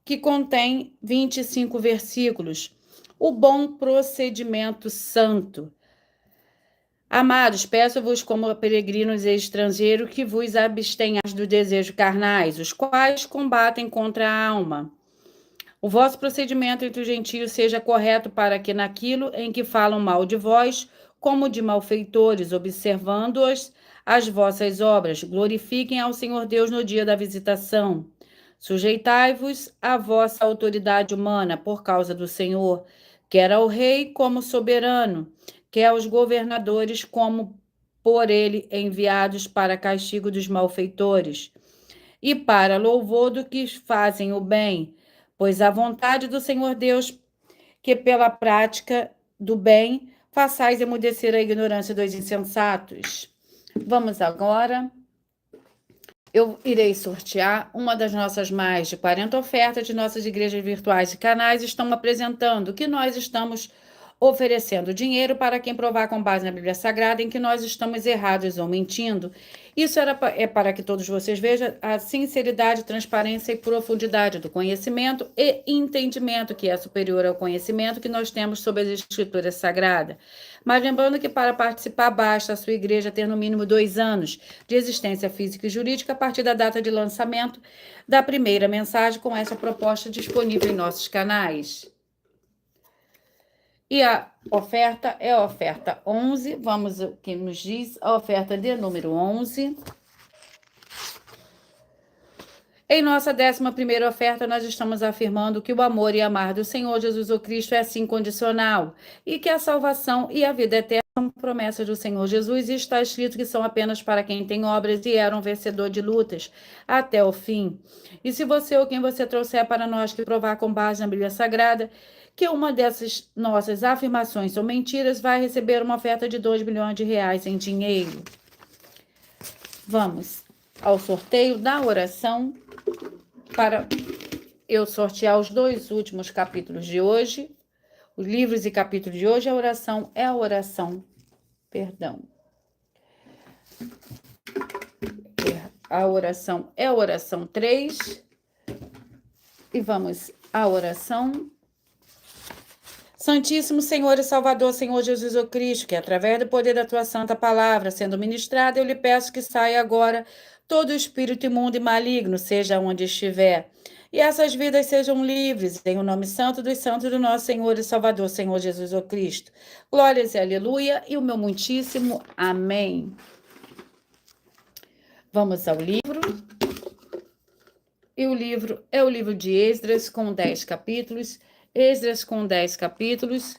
que contém 25 versículos. O bom procedimento santo. Amados, peço-vos como peregrinos e estrangeiros que vos abstenhais do desejo carnais, os quais combatem contra a alma. O vosso procedimento entre os gentios seja correto, para que naquilo em que falam mal de vós, como de malfeitores, observando-os as vossas obras, glorifiquem ao Senhor Deus no dia da visitação. Sujeitai-vos à vossa autoridade humana por causa do Senhor, quer ao rei como soberano, quer aos governadores como por ele enviados para castigo dos malfeitores, e para louvor do que fazem o bem, pois a vontade do Senhor Deus, que pela prática do bem façais emudecer a ignorância dos insensatos. Vamos agora. Eu irei sortear uma das nossas mais de 40 ofertas de nossas igrejas virtuais e canais estão apresentando, que nós estamos oferecendo dinheiro para quem provar com base na Bíblia Sagrada em que nós estamos errados ou mentindo. Isso é para que todos vocês vejam a sinceridade, transparência e profundidade do conhecimento e entendimento que é superior ao conhecimento que nós temos sobre as Escrituras Sagradas. Mas lembrando que para participar basta a sua igreja ter no mínimo 2 anos de existência física e jurídica a partir da data de lançamento da primeira mensagem com essa proposta disponível em nossos canais. E a oferta é a oferta 11, vamos o que nos diz a oferta de número 11. Em nossa 11ª oferta, nós estamos afirmando que o amor e amar do Senhor Jesus o Cristo é assim condicional e que a salvação e a vida eterna são promessas do Senhor Jesus e está escrito que são apenas para quem tem obras e era um vencedor de lutas até o fim. E se você ou quem você trouxer para nós que provar com base na Bíblia Sagrada que uma dessas nossas afirmações são mentiras, vai receber uma oferta de 2 milhões de reais em dinheiro. Vamos ao sorteio da oração para eu sortear os 2 últimos capítulos de hoje. Os livros e capítulos de hoje, a oração é a oração, a oração é a oração 3. E vamos à oração. Santíssimo Senhor e Salvador, Senhor Jesus o Cristo, que através do poder da tua santa palavra, sendo ministrada, eu lhe peço que saia agora todo espírito imundo e maligno, seja onde estiver, e essas vidas sejam livres, em o nome santo dos santos do nosso Senhor e Salvador, Senhor Jesus o Cristo. Glórias e aleluia, e o meu muitíssimo amém. Vamos ao livro. E o livro é o livro de Esdras, com 10 capítulos. Esdras com 10 capítulos.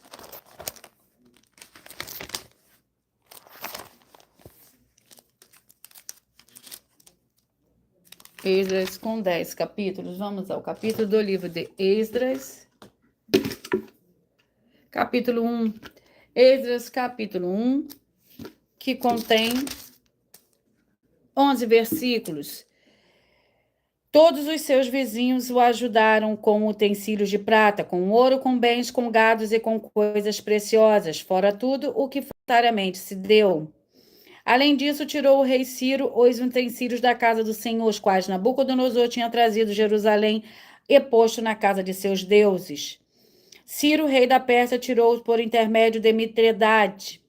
Esdras com 10 capítulos. Vamos ao capítulo do livro de Esdras. Capítulo 1. Esdras, capítulo 1, que contém 11 versículos. Todos os seus vizinhos o ajudaram com utensílios de prata, com ouro, com bens, com gados e com coisas preciosas, fora tudo o que voluntariamente se deu. Além disso, tirou o rei Ciro os utensílios da casa do Senhor, os quais Nabucodonosor tinha trazido de Jerusalém e posto na casa de seus deuses. Ciro, rei da Pérsia, tirou-os por intermédio de Mitredate,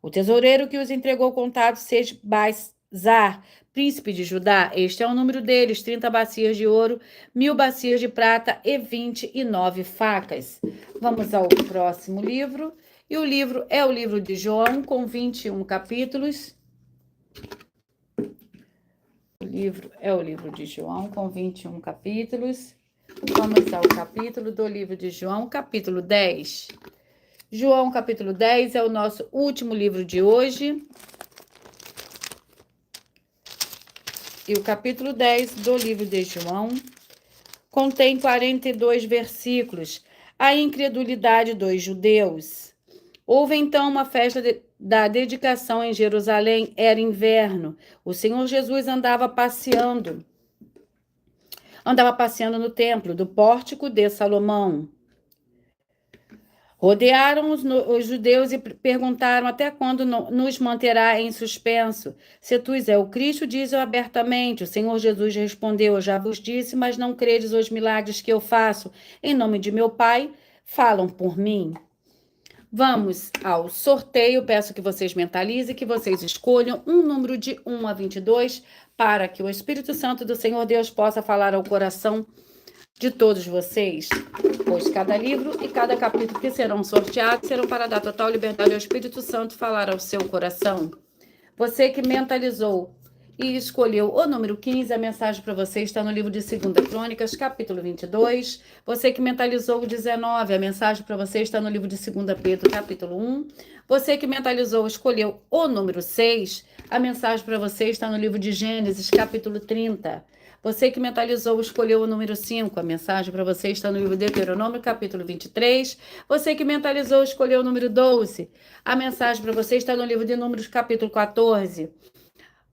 o tesoureiro que os entregou contado Sesbazar, príncipe de Judá. Este é o número deles: 30 bacias de ouro, 1000 bacias de prata e 29 facas. Vamos ao próximo livro. E o livro é o livro de João, com 21 capítulos. O livro é o livro de João, com 21 capítulos. Vamos ao capítulo do livro de João, capítulo 10. João, capítulo 10, é o nosso último livro de hoje. E o capítulo 10 do livro de João contém 42 versículos. A incredulidade dos judeus. Houve então uma festa da dedicação em Jerusalém, era inverno. O Senhor Jesus andava passeando no templo do pórtico de Salomão. Rodearam os judeus e perguntaram: até quando nos manterá em suspenso? Se tu és o Cristo, dize-o abertamente. O Senhor Jesus respondeu: eu já vos disse, mas não credes os milagres que eu faço. Em nome de meu Pai, falam por mim. Vamos ao sorteio. Peço que vocês mentalizem, que vocês escolham um número de 1 a 22, para que o Espírito Santo do Senhor Deus possa falar ao coração de todos vocês, pois cada livro e cada capítulo que serão sorteados serão para dar total liberdade ao Espírito Santo falar ao seu coração. Você que mentalizou e escolheu o número 15, a mensagem para você está no livro de 2 Crônicas, capítulo 22. Você que mentalizou o 19, a mensagem para você está no livro de 2 Pedro, capítulo 1. Você que mentalizou, escolheu o número 6, a mensagem para você está no livro de Gênesis, capítulo 30. Você que mentalizou, escolheu o número 5, a mensagem para você está no livro de Deuteronômio, capítulo 23. Você que mentalizou, escolheu o número 12, a mensagem para você está no livro de Números, capítulo 14.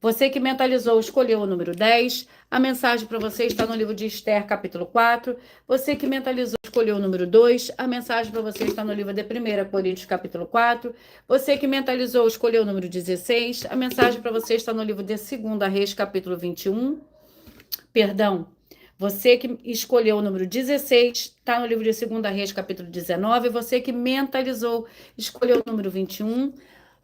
Você que mentalizou, escolheu o número 10. A mensagem para você está no livro de Esther, capítulo 4. Você que mentalizou, escolheu o número 2. A mensagem para você está no livro de 1 Coríntios, capítulo 4. Você que mentalizou, escolheu o número 16. A mensagem para você está no livro de 2 Reis, capítulo 21. Perdão. Você que escolheu o número 16, está no livro de 2 Reis, capítulo 19. Você que mentalizou, escolheu o número 21.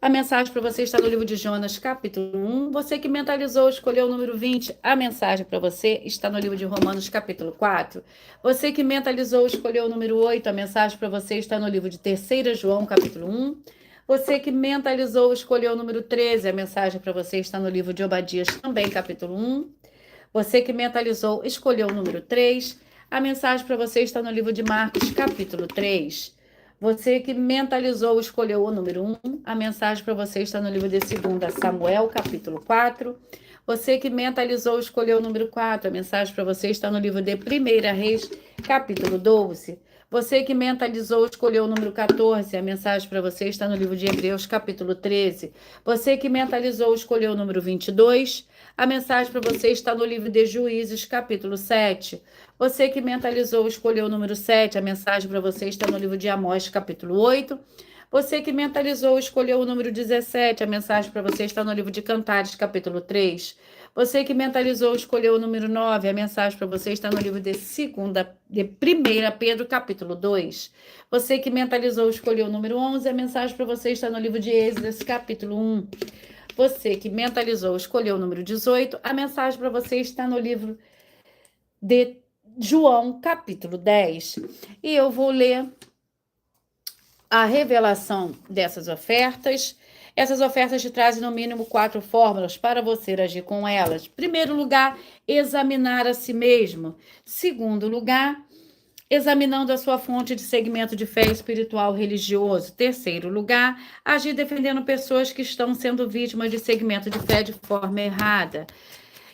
A mensagem para você está no livro de Jonas, capítulo 1. Você que mentalizou, escolheu o número 20. A mensagem para você está no livro de Romanos, capítulo 4. Você que mentalizou, escolheu o número 8. A mensagem para você está no livro de 3 João, capítulo 1. Você que mentalizou, escolheu o número 13. A mensagem para você está no livro de Obadias, também, capítulo 1. Você que mentalizou, escolheu o número 3. A mensagem para você está no livro de Marcos, capítulo 3. Você que mentalizou, escolheu o número 1. A mensagem para você está no livro de 2 Samuel, capítulo 4. Você que mentalizou, escolheu o número 4. A mensagem para você está no livro de 1 Reis, capítulo 12. Você que mentalizou, escolheu o número 14. A mensagem para você está no livro de Hebreus, capítulo 13. Você que mentalizou, escolheu o número 22. A mensagem para você está no livro de Juízes, capítulo 7. Você que mentalizou, escolheu o número 7. A mensagem para você está no livro de Amós, capítulo 8. Você que mentalizou, escolheu o número 17. A mensagem para você está no livro de Cantares, capítulo 3. Você que mentalizou, escolheu o número 9. A mensagem para você está no livro de 1 Pedro, capítulo 2. Você que mentalizou, escolheu o número 11. A mensagem para você está no livro de Êxodo, capítulo 1. Você que mentalizou, escolheu o número 18. A mensagem para você está no livro de João, capítulo 10. E eu vou ler a revelação dessas ofertas. Essas ofertas te trazem no mínimo 4 fórmulas para você agir com elas. Primeiro lugar, examinar a si mesmo. Segundo lugar, examinando a sua fonte de segmento de fé espiritual religioso. Terceiro lugar, agir defendendo pessoas que estão sendo vítimas de segmento de fé de forma errada.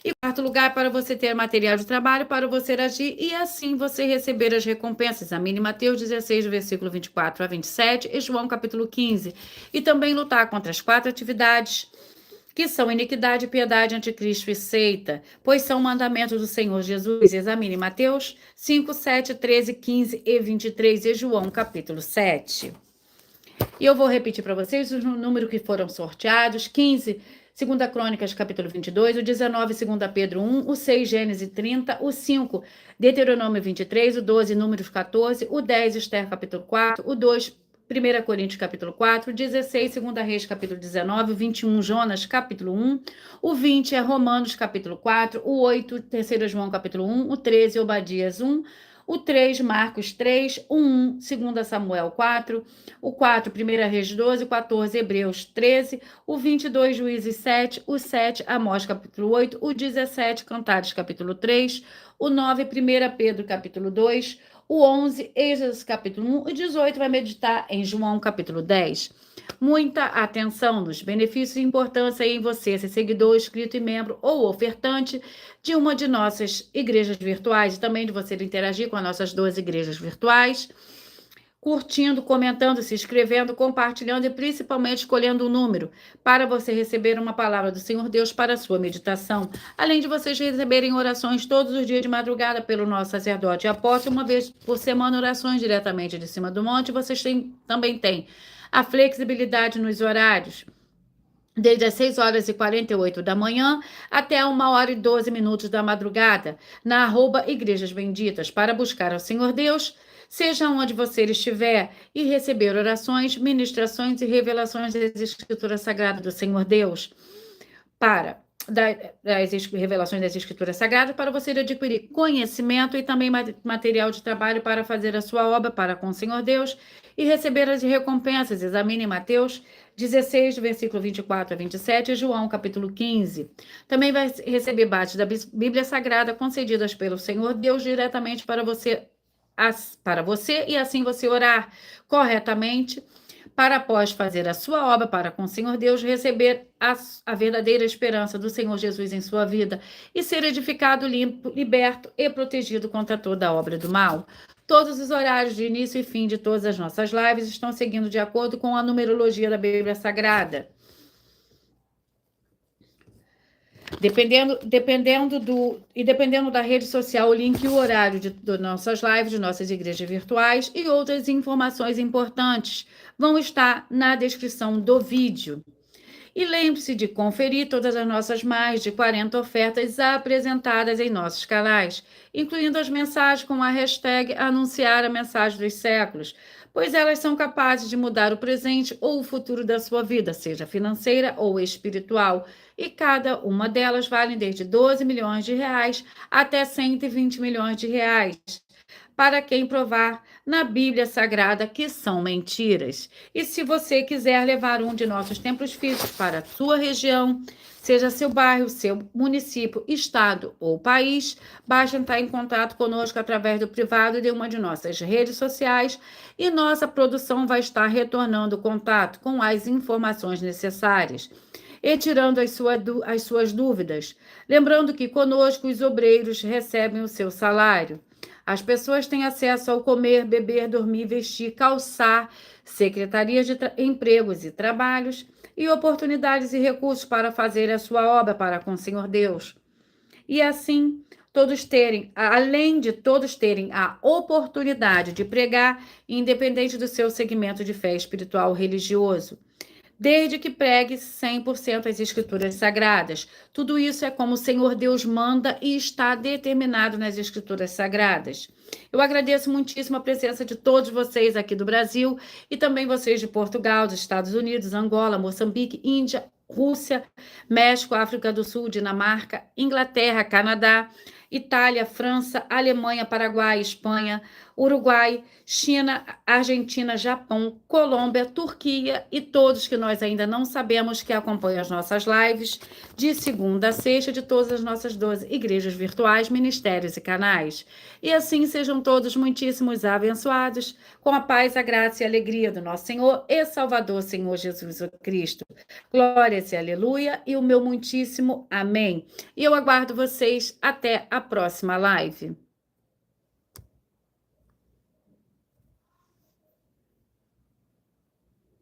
E quarto lugar, para você ter material de trabalho, para você agir e assim você receber as recompensas. Examine Mateus 16, versículo 24 a 27 e João capítulo 15. E também lutar contra as 4 atividades que são iniquidade, piedade, anticristo e seita, pois são mandamentos do Senhor Jesus. Examine Mateus 5, 7, 13, 15 e 23 e João capítulo 7. E eu vou repetir para vocês os números que foram sorteados: 15, 2 Crônicas capítulo 22, o 19, 2 Pedro 1, o 6, Gênesis 30, o 5, Deuteronômio 23, o 12, Números 14, o 10, Esther capítulo 4, o 2, 1 Coríntios capítulo 4, 16, 2 Reis capítulo 19, o 21, Jonas capítulo 1, o 20 é Romanos capítulo 4, o 8, 3 João capítulo 1, o 13, Obadias 1, o 3, Marcos 3, o 1, 2 Samuel 4, o 4, 1 Reis 12, o 14, Hebreus 13, o 22, Juízes 7, o 7, Amós capítulo 8, o 17, Cantares capítulo 3, o 9, 1 Pedro capítulo 2, o 11, Êxodo capítulo 1, o 18 vai meditar em João capítulo 10. Muita atenção nos benefícios e importância em você ser seguidor, inscrito e membro ou ofertante de uma de nossas igrejas virtuais e também de você interagir com as nossas 2 igrejas virtuais, curtindo, comentando, se inscrevendo, compartilhando e principalmente escolhendo um número para você receber uma palavra do Senhor Deus para a sua meditação. Além de vocês receberem orações todos os dias de madrugada pelo nosso sacerdote e apóstolo, uma vez por semana, orações diretamente de cima do monte, vocês também têm a flexibilidade nos horários, desde as 6 horas e 48 da manhã até 1 hora e 12 minutos da madrugada, na @Igrejas Benditas, para buscar ao Senhor Deus, seja onde você estiver, e receber orações, ministrações e revelações das Escrituras Sagradas do Senhor Deus, das revelações das Escrituras Sagradas, para você adquirir conhecimento e também material de trabalho para fazer a sua obra para com o Senhor Deus e receber as recompensas. Examine Mateus 16, versículo 24 a 27, e João capítulo 15. Também vai receber bases da Bíblia Sagrada concedidas pelo Senhor Deus diretamente para você e assim você orar corretamente para, após fazer a sua obra para com o Senhor Deus, receber a verdadeira esperança do Senhor Jesus em sua vida e ser edificado, limpo, liberto e protegido contra toda a obra do mal. Todos os horários de início e fim de todas as nossas lives estão seguindo de acordo com a numerologia da Bíblia Sagrada. Dependendo da rede social, o link e o horário de nossas lives, de nossas igrejas virtuais e outras informações importantes vão estar na descrição do vídeo. E lembre-se de conferir todas as nossas mais de 40 ofertas apresentadas em nossos canais, incluindo as mensagens com a hashtag Anunciar a Mensagem dos Séculos, pois elas são capazes de mudar o presente ou o futuro da sua vida, seja financeira ou espiritual, e cada uma delas vale desde 12 milhões de reais até 120 milhões de reais para quem provar na Bíblia Sagrada que são mentiras. E se você quiser levar um de nossos templos físicos para a sua região, seja seu bairro, seu município, estado ou país, basta entrar em contato conosco através do privado de uma de nossas redes sociais e nossa produção vai estar retornando o contato com as informações necessárias e tirando as suas dúvidas. Lembrando que conosco os obreiros recebem o seu salário. As pessoas têm acesso ao comer, beber, dormir, vestir, calçar, secretarias de empregos e trabalhos e oportunidades e recursos para fazer a sua obra para com o Senhor Deus. E assim, além de todos terem a oportunidade de pregar, independente do seu segmento de fé espiritual ou religioso, desde que pregue 100% as Escrituras Sagradas. Tudo isso é como o Senhor Deus manda e está determinado nas Escrituras Sagradas. Eu agradeço muitíssimo a presença de todos vocês aqui do Brasil e também vocês de Portugal, dos Estados Unidos, Angola, Moçambique, Índia, Rússia, México, África do Sul, Dinamarca, Inglaterra, Canadá, Itália, França, Alemanha, Paraguai, Espanha, Uruguai, China, Argentina, Japão, Colômbia, Turquia e todos que nós ainda não sabemos que acompanham as nossas lives de segunda a sexta de todas as nossas 12 igrejas virtuais, ministérios e canais. E assim sejam todos muitíssimos abençoados com a paz, a graça e a alegria do nosso Senhor e Salvador, Senhor Jesus Cristo. Glórias e aleluia e o meu muitíssimo amém. E eu aguardo vocês até a próxima live.